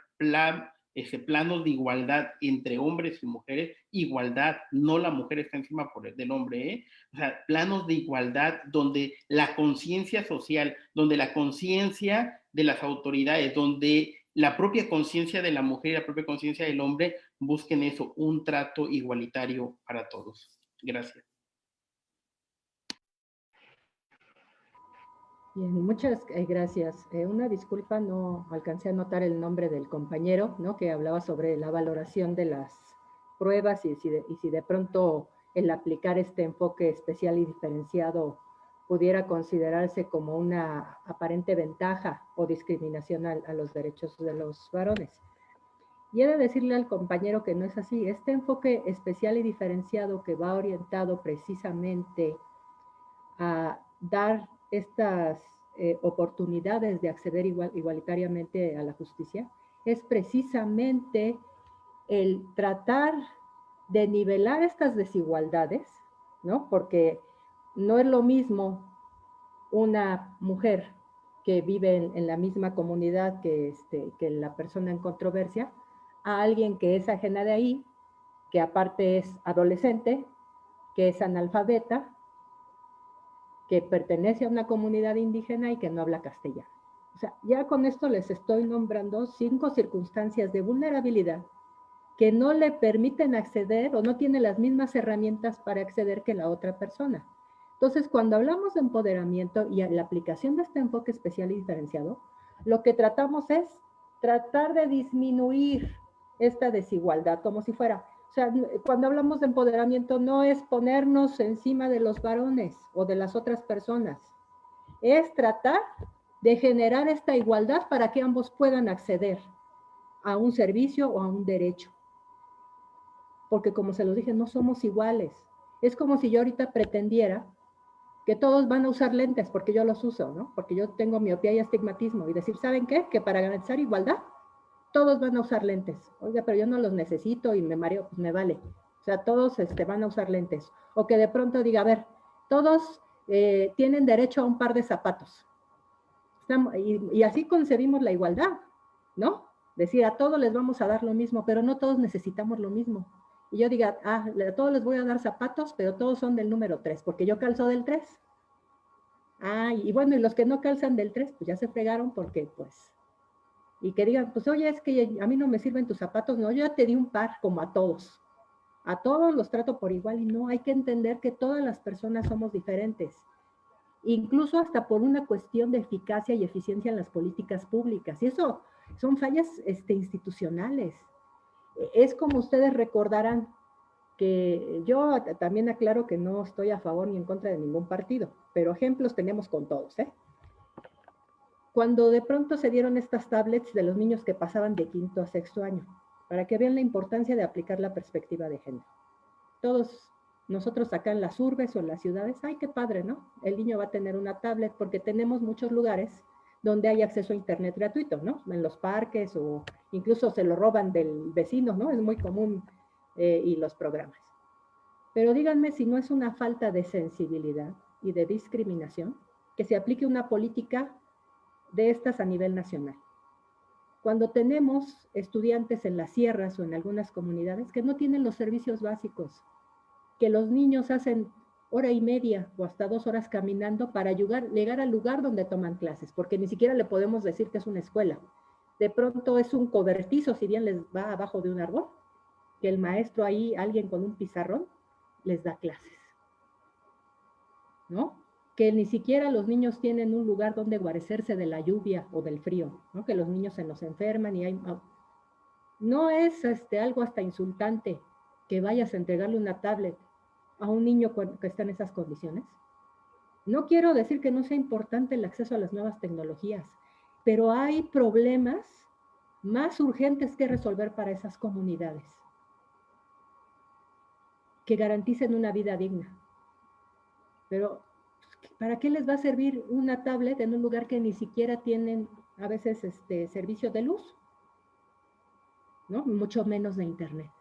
planos de igualdad entre hombres y mujeres, igualdad, no la mujer está encima del hombre, ¿eh? O sea, planos de igualdad donde la conciencia social, donde la conciencia de las autoridades, donde la propia conciencia de la mujer y la propia conciencia del hombre busquen eso, un trato igualitario para todos. Gracias. Bien, muchas gracias. Una disculpa, no alcancé a notar el nombre del compañero, ¿no? Que hablaba sobre la valoración de las pruebas y si de pronto el aplicar este enfoque especial y diferenciado pudiera considerarse como una aparente ventaja o discriminación a los derechos de los varones. Y he de decirle al compañero que no es así. Este enfoque especial y diferenciado que va orientado precisamente a dar estas oportunidades de acceder igualitariamente a la justicia, es precisamente el tratar de nivelar estas desigualdades, ¿no? Porque no es lo mismo una mujer que vive en la misma comunidad que la persona en controversia, a alguien que es ajena de ahí, que aparte es adolescente, que es analfabeta, que pertenece a una comunidad indígena y que no habla castellano. O sea, ya con esto les estoy nombrando 5 circunstancias de vulnerabilidad que no le permiten acceder o no tiene las mismas herramientas para acceder que la otra persona. Entonces, cuando hablamos de empoderamiento y la aplicación de este enfoque especial y diferenciado, lo que tratamos es tratar de disminuir esta desigualdad, como si fuera, o sea, cuando hablamos de empoderamiento no es ponernos encima de los varones o de las otras personas, es tratar de generar esta igualdad para que ambos puedan acceder a un servicio o a un derecho. Porque como se lo dije, no somos iguales. Es como si yo ahorita pretendiera que todos van a usar lentes porque yo los uso, ¿no? Porque yo tengo miopía y astigmatismo y decir, ¿saben qué? Que para garantizar igualdad, todos van a usar lentes. Oiga, pero yo no los necesito y me mareo, pues me vale. O sea, todos van a usar lentes. O que de pronto diga, a ver, todos tienen derecho a un par de zapatos. Y así concebimos la igualdad, ¿no? Decir, a todos les vamos a dar lo mismo, pero no todos necesitamos lo mismo. Y yo diga, a todos les voy a dar zapatos, pero todos son del número 3, porque yo calzo del 3. Y bueno, y los que no calzan del 3, pues ya se fregaron porque, pues, y que digan, pues, oye, es que a mí no me sirven tus zapatos. No, yo ya te di un par como a todos. A todos los trato por igual y no, hay que entender que todas las personas somos diferentes. Incluso hasta por una cuestión de eficacia y eficiencia en las políticas públicas. Y eso son fallas institucionales. Es como ustedes recordarán que yo también aclaro que no estoy a favor ni en contra de ningún partido, pero ejemplos tenemos con todos, ¿eh? Cuando de pronto se dieron estas tablets de los niños que pasaban de 5º a 6º año, para que vean la importancia de aplicar la perspectiva de género. Todos nosotros acá en las urbes o en las ciudades, ¡ay, qué padre!, ¿no? El niño va a tener una tablet porque tenemos muchos lugares donde hay acceso a internet gratuito, ¿no? En los parques o incluso se lo roban del vecino, ¿no? Es muy común y los programas. Pero díganme si no es una falta de sensibilidad y de discriminación que se aplique una política de estas a nivel nacional. Cuando tenemos estudiantes en las sierras o en algunas comunidades que no tienen los servicios básicos, que los niños hacen hora y media o hasta 2 horas caminando para llegar al lugar donde toman clases, porque ni siquiera le podemos decir que es una escuela. De pronto es un cobertizo, si bien les va abajo de un árbol, que el maestro ahí, alguien con un pizarrón, les da clases, ¿no? Que ni siquiera los niños tienen un lugar donde guarecerse de la lluvia o del frío, ¿no? Que los niños se nos enferman y hay... No es algo hasta insultante que vayas a entregarle una tablet a un niño que está en esas condiciones. No quiero decir que no sea importante el acceso a las nuevas tecnologías, pero hay problemas más urgentes que resolver para esas comunidades que garanticen una vida digna. Pero, ¿para qué les va a servir una tablet en un lugar que ni siquiera tienen a veces servicio de luz? ¿No? Mucho menos de internet.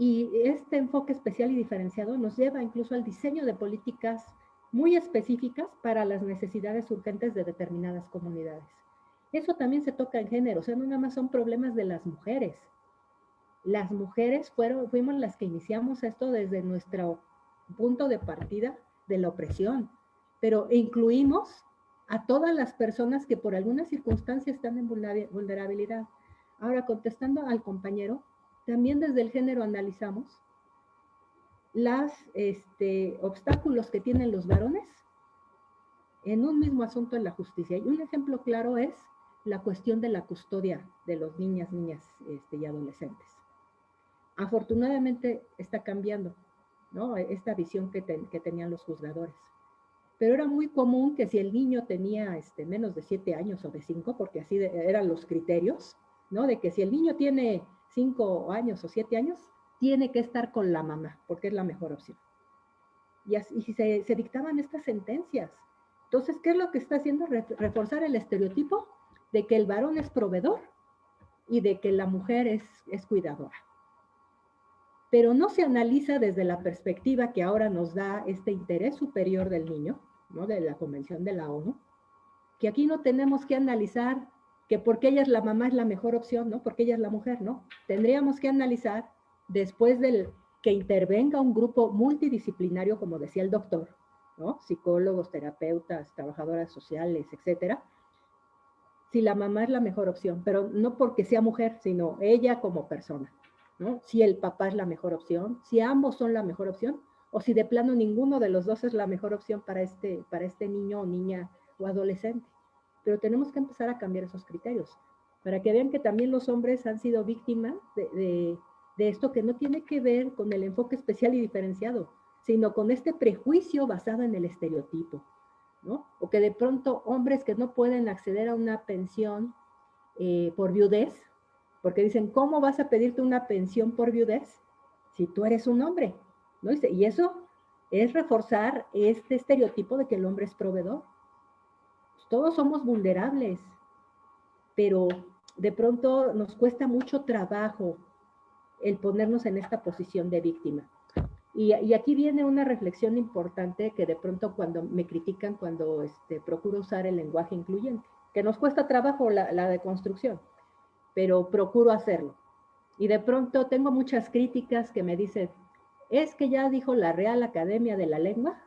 Y este enfoque especial y diferenciado nos lleva incluso al diseño de políticas muy específicas para las necesidades urgentes de determinadas comunidades. Eso también se toca en género, o sea, no nada más son problemas de las mujeres. Las mujeres fuimos las que iniciamos esto desde nuestro punto de partida de la opresión, pero incluimos a todas las personas que por alguna circunstancia están en vulnerabilidad. Ahora, contestando al compañero, también desde el género analizamos los obstáculos que tienen los varones en un mismo asunto en la justicia. Y un ejemplo claro es la cuestión de la custodia de los niñas y adolescentes. Afortunadamente está cambiando, ¿no? Esta visión que tenían los juzgadores. Pero era muy común que si el niño tenía menos de 7 años o de 5, porque así eran los criterios, ¿no? De que si el niño tiene 5 años o 7 años, tiene que estar con la mamá, porque es la mejor opción. Y se dictaban estas sentencias. Entonces, ¿qué es lo que está haciendo? Reforzar el estereotipo de que el varón es proveedor y de que la mujer es cuidadora. Pero no se analiza desde la perspectiva que ahora nos da este interés superior del niño, ¿no? De la Convención de la ONU, que aquí no tenemos que analizar que porque ella es la mamá es la mejor opción, ¿no? Porque ella es la mujer, ¿no? Tendríamos que analizar, después del que intervenga un grupo multidisciplinario, como decía el doctor, ¿no? Psicólogos, terapeutas, trabajadoras sociales, etcétera, si la mamá es la mejor opción, pero no porque sea mujer, sino ella como persona, ¿no? Si el papá es la mejor opción, si ambos son la mejor opción, o si de plano ninguno de los dos es la mejor opción para este niño o niña o adolescente. Pero tenemos que empezar a cambiar esos criterios, para que vean que también los hombres han sido víctimas de esto que no tiene que ver con el enfoque especial y diferenciado, sino con este prejuicio basado en el estereotipo, ¿no? O que de pronto hombres que no pueden acceder a una pensión por viudez, porque dicen, ¿cómo vas a pedirte una pensión por viudez si tú eres un hombre? ¿No? Y eso es reforzar este estereotipo de que el hombre es proveedor. Todos somos vulnerables, pero de pronto nos cuesta mucho trabajo el ponernos en esta posición de víctima. Y aquí viene una reflexión importante que de pronto cuando me critican cuando procuro usar el lenguaje incluyente, que nos cuesta trabajo la deconstrucción, pero procuro hacerlo. Y de pronto tengo muchas críticas que me dicen, es que ya dijo la Real Academia de la Lengua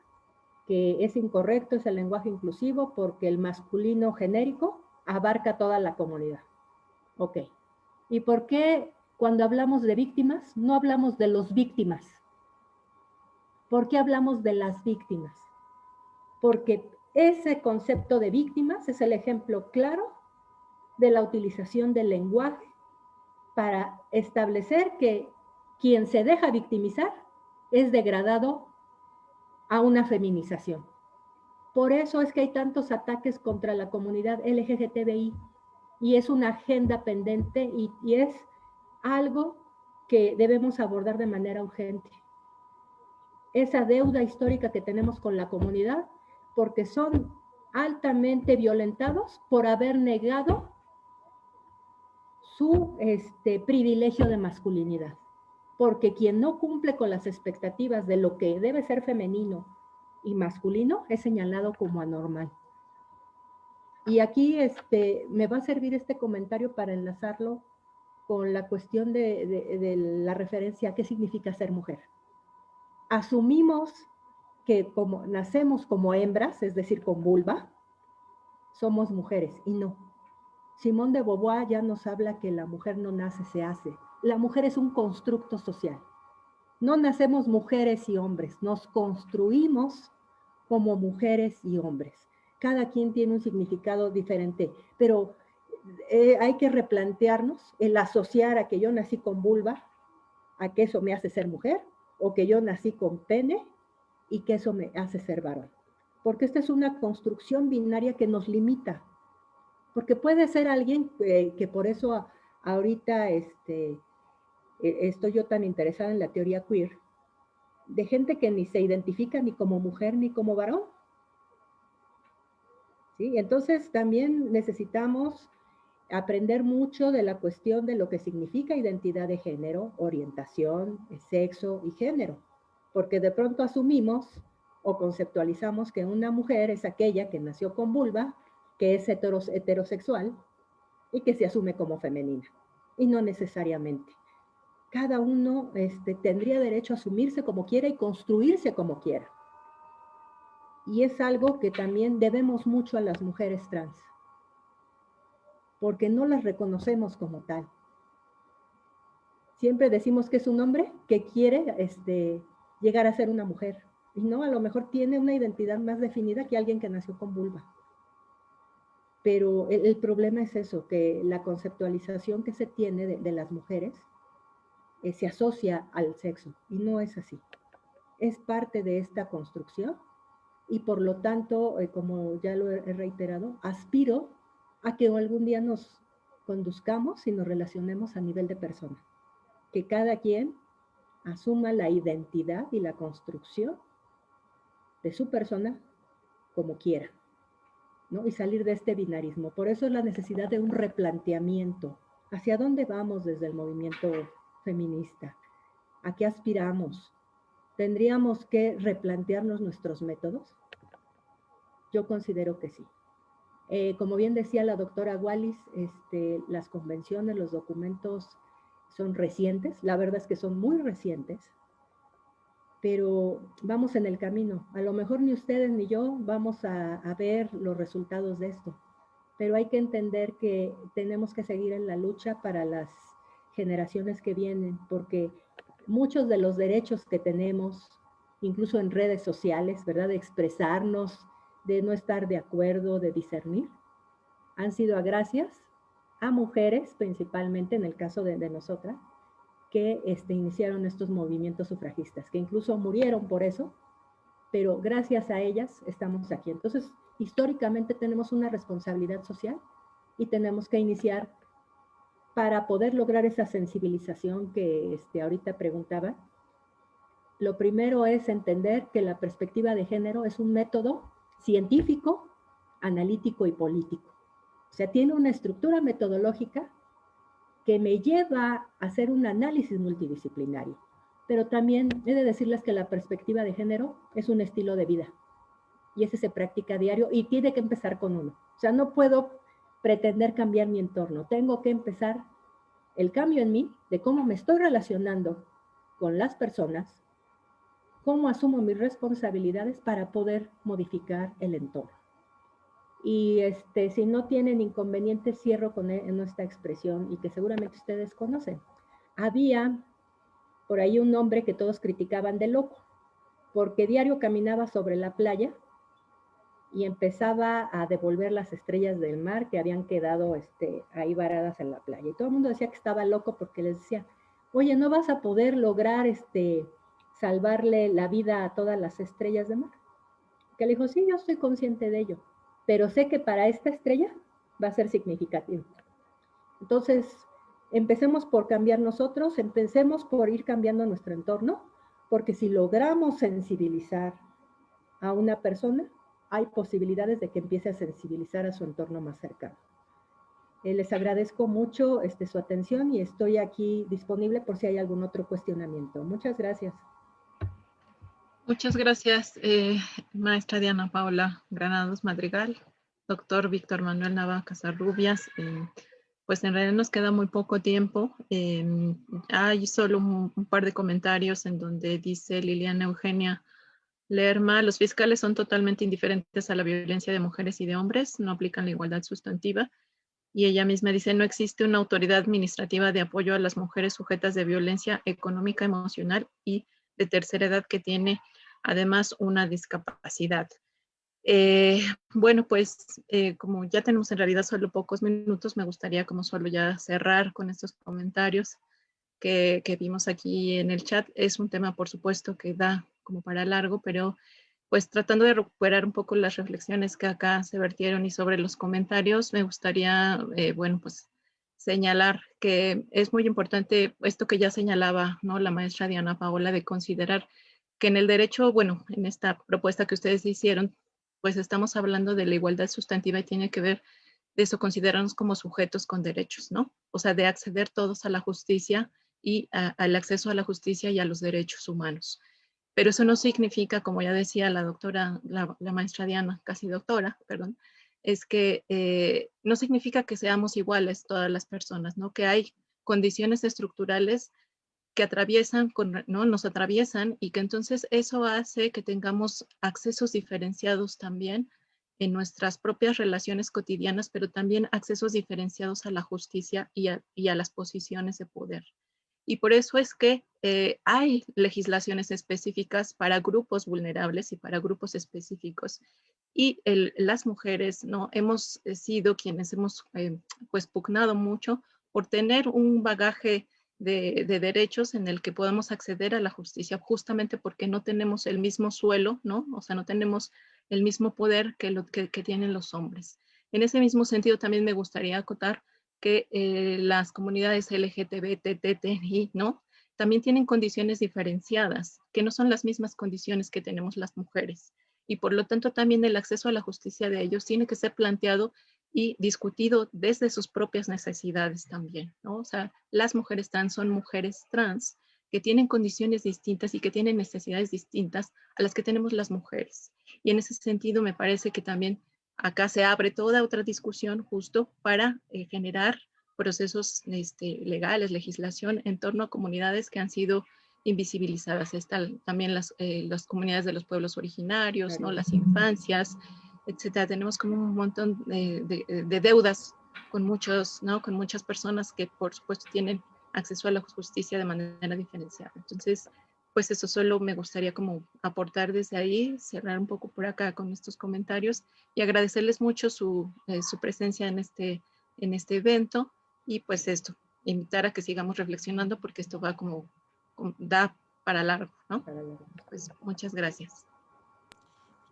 que es incorrecto ese lenguaje inclusivo porque el masculino genérico abarca toda la comunidad. Ok. ¿Y por qué cuando hablamos de víctimas no hablamos de los víctimas? ¿Por qué hablamos de las víctimas? Porque ese concepto de víctimas es el ejemplo claro de la utilización del lenguaje para establecer que quien se deja victimizar es degradado a una feminización. Por eso es que hay tantos ataques contra la comunidad LGBTI y es una agenda pendente y es algo que debemos abordar de manera urgente. Esa deuda histórica que tenemos con la comunidad, porque son altamente violentados por haber negado su privilegio de masculinidad. Porque quien no cumple con las expectativas de lo que debe ser femenino y masculino es señalado como anormal. Y aquí me va a servir este comentario para enlazarlo con la cuestión de la referencia a qué significa ser mujer. Asumimos que como nacemos como hembras, es decir, con vulva, somos mujeres, y no. Simone de Beauvoir ya nos habla que la mujer no nace, se hace. La mujer es un constructo social. No nacemos mujeres y hombres, nos construimos como mujeres y hombres. Cada quien tiene un significado diferente, pero hay que replantearnos el asociar a que yo nací con vulva, a que eso me hace ser mujer, o que yo nací con pene y que eso me hace ser varón. Porque esta es una construcción binaria que nos limita. Porque puede ser alguien que por eso ahorita estoy yo tan interesada en la teoría queer, de gente que ni se identifica ni como mujer ni como varón. ¿Sí? Entonces también necesitamos aprender mucho de la cuestión de lo que significa identidad de género, orientación, sexo y género, porque de pronto asumimos o conceptualizamos que una mujer es aquella que nació con vulva, que es heterosexual y que se asume como femenina, y no necesariamente. Cada uno tendría derecho a asumirse como quiera y construirse como quiera. Y es algo que también debemos mucho a las mujeres trans, porque no las reconocemos como tal. Siempre decimos que es un hombre que quiere llegar a ser una mujer, y no, a lo mejor tiene una identidad más definida que alguien que nació con vulva. Pero el problema es eso, que la conceptualización que se tiene de las mujeres se asocia al sexo, y no es así. Es parte de esta construcción, y por lo tanto, como ya lo he reiterado, aspiro a que algún día nos conduzcamos y nos relacionemos a nivel de persona. Que cada quien asuma la identidad y la construcción de su persona como quiera, ¿no? Y salir de este binarismo. Por eso es la necesidad de un replanteamiento. ¿Hacia dónde vamos desde el movimiento feminista? ¿A qué aspiramos? ¿Tendríamos que replantearnos nuestros métodos? Yo considero que sí. Como bien decía la doctora Wallis, las convenciones, los documentos son recientes, la verdad es que son muy recientes, pero vamos en el camino. A lo mejor ni ustedes ni yo vamos a ver los resultados de esto, pero hay que entender que tenemos que seguir en la lucha para las generaciones que vienen, porque muchos de los derechos que tenemos, incluso en redes sociales, ¿verdad? De expresarnos, de no estar de acuerdo, de discernir, han sido gracias a mujeres, principalmente en el caso de nosotras, que iniciaron estos movimientos sufragistas, que incluso murieron por eso, pero gracias a ellas estamos aquí. Entonces, históricamente tenemos una responsabilidad social y tenemos que iniciar para poder lograr esa sensibilización que ahorita preguntaba. Lo primero es entender que la perspectiva de género es un método científico, analítico y político. O sea, tiene una estructura metodológica que me lleva a hacer un análisis multidisciplinario. Pero también he de decirles que la perspectiva de género es un estilo de vida. Y ese se practica a diario y tiene que empezar con uno. O sea, no puedo pretender cambiar mi entorno. Tengo que empezar el cambio en mí de cómo me estoy relacionando con las personas, cómo asumo mis responsabilidades para poder modificar el entorno. Y si no tienen inconvenientes, cierro con esta expresión y que seguramente ustedes conocen. Había por ahí un hombre que todos criticaban de loco, porque diario caminaba sobre la playa y empezaba a devolver las estrellas del mar que habían quedado ahí varadas en la playa. Y todo el mundo decía que estaba loco porque les decía, oye, ¿no vas a poder lograr salvarle la vida a todas las estrellas del mar? Que le dijo, sí, yo estoy consciente de ello, pero sé que para esta estrella va a ser significativo. Entonces, empecemos por cambiar nosotros, empecemos por ir cambiando nuestro entorno, porque si logramos sensibilizar a una persona, hay posibilidades de que empiece a sensibilizar a su entorno más cercano. Les agradezco mucho su atención y estoy aquí disponible por si hay algún otro cuestionamiento. Muchas gracias. Muchas gracias, maestra Diana Paola Granados Madrigal, doctor Víctor Manuel Nava Casarrubias. Pues en realidad nos queda muy poco tiempo. Hay solo un par de comentarios en donde dice Liliana Eugenia Lerma: los fiscales son totalmente indiferentes a la violencia de mujeres y de hombres, no aplican la igualdad sustantiva. Y ella misma dice: no existe una autoridad administrativa de apoyo a las mujeres sujetas de violencia económica, emocional y de tercera edad que tiene además una discapacidad. Bueno, pues como ya tenemos en realidad solo pocos minutos, me gustaría como solo ya cerrar con estos comentarios que vimos aquí en el chat. Es un tema, por supuesto, que da como para largo, pero pues tratando de recuperar un poco las reflexiones que acá se vertieron y sobre los comentarios, me gustaría, bueno, pues señalar que es muy importante esto que ya señalaba, ¿no?, la maestra Diana Paola, de considerar que en el derecho, bueno, en esta propuesta que ustedes hicieron, pues estamos hablando de la igualdad sustantiva y tiene que ver de eso, considerarnos como sujetos con derechos, ¿no? O sea, de acceder todos a la justicia y al acceso a la justicia y a los derechos humanos. Pero eso no significa, como ya decía la doctora, la maestra Diana, casi doctora, perdón, es que no significa que seamos iguales todas las personas, ¿no? Que hay condiciones estructurales que atraviesan, ¿no?, nos atraviesan, y que entonces eso hace que tengamos accesos diferenciados también en nuestras propias relaciones cotidianas, pero también accesos diferenciados a la justicia y a las posiciones de poder. Y por eso es que hay legislaciones específicas para grupos vulnerables y para grupos específicos. Y las mujeres, ¿no?, hemos sido quienes hemos pues pugnado mucho por tener un bagaje de derechos en el que podamos acceder a la justicia, justamente porque no tenemos el mismo suelo, ¿no? O sea, no tenemos el mismo poder que tienen los hombres. En ese mismo sentido, también me gustaría acotar que las comunidades LGTB, ¿no?, también tienen condiciones diferenciadas, que no son las mismas condiciones que tenemos las mujeres. Y por lo tanto, también el acceso a la justicia de ellos tiene que ser planteado y discutido desde sus propias necesidades también, ¿no? O sea, las mujeres trans son mujeres trans que tienen condiciones distintas y que tienen necesidades distintas a las que tenemos las mujeres. Y en ese sentido me parece que también acá se abre toda otra discusión justo para generar procesos legales, legislación en torno a comunidades que han sido invisibilizadas. Están también las comunidades de los pueblos originarios, ¿no?, las infancias, etcétera. Tenemos como un montón de deudas con muchos, ¿no?, con muchas personas que por supuesto tienen acceso a la justicia de manera diferenciada. Entonces, pues eso solo me gustaría como aportar desde ahí, cerrar un poco por acá con estos comentarios y agradecerles mucho su presencia en este evento, y pues esto, invitar a que sigamos reflexionando porque esto va como da para largo, ¿no? Pues muchas gracias.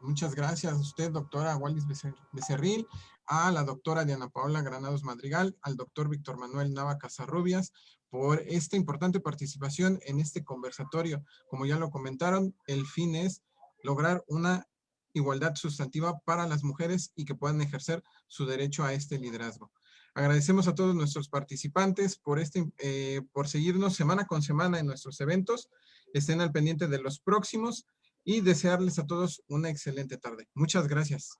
Muchas gracias a usted, doctora Wallis Becerril, a la doctora Diana Paola Granados Madrigal, al doctor Víctor Manuel Nava Casarrubias, por esta importante participación en este conversatorio. Como ya lo comentaron, el fin es lograr una igualdad sustantiva para las mujeres y que puedan ejercer su derecho a este liderazgo. Agradecemos a todos nuestros participantes por seguirnos semana con semana en nuestros eventos. Estén al pendiente de los próximos y desearles a todos una excelente tarde. Muchas gracias.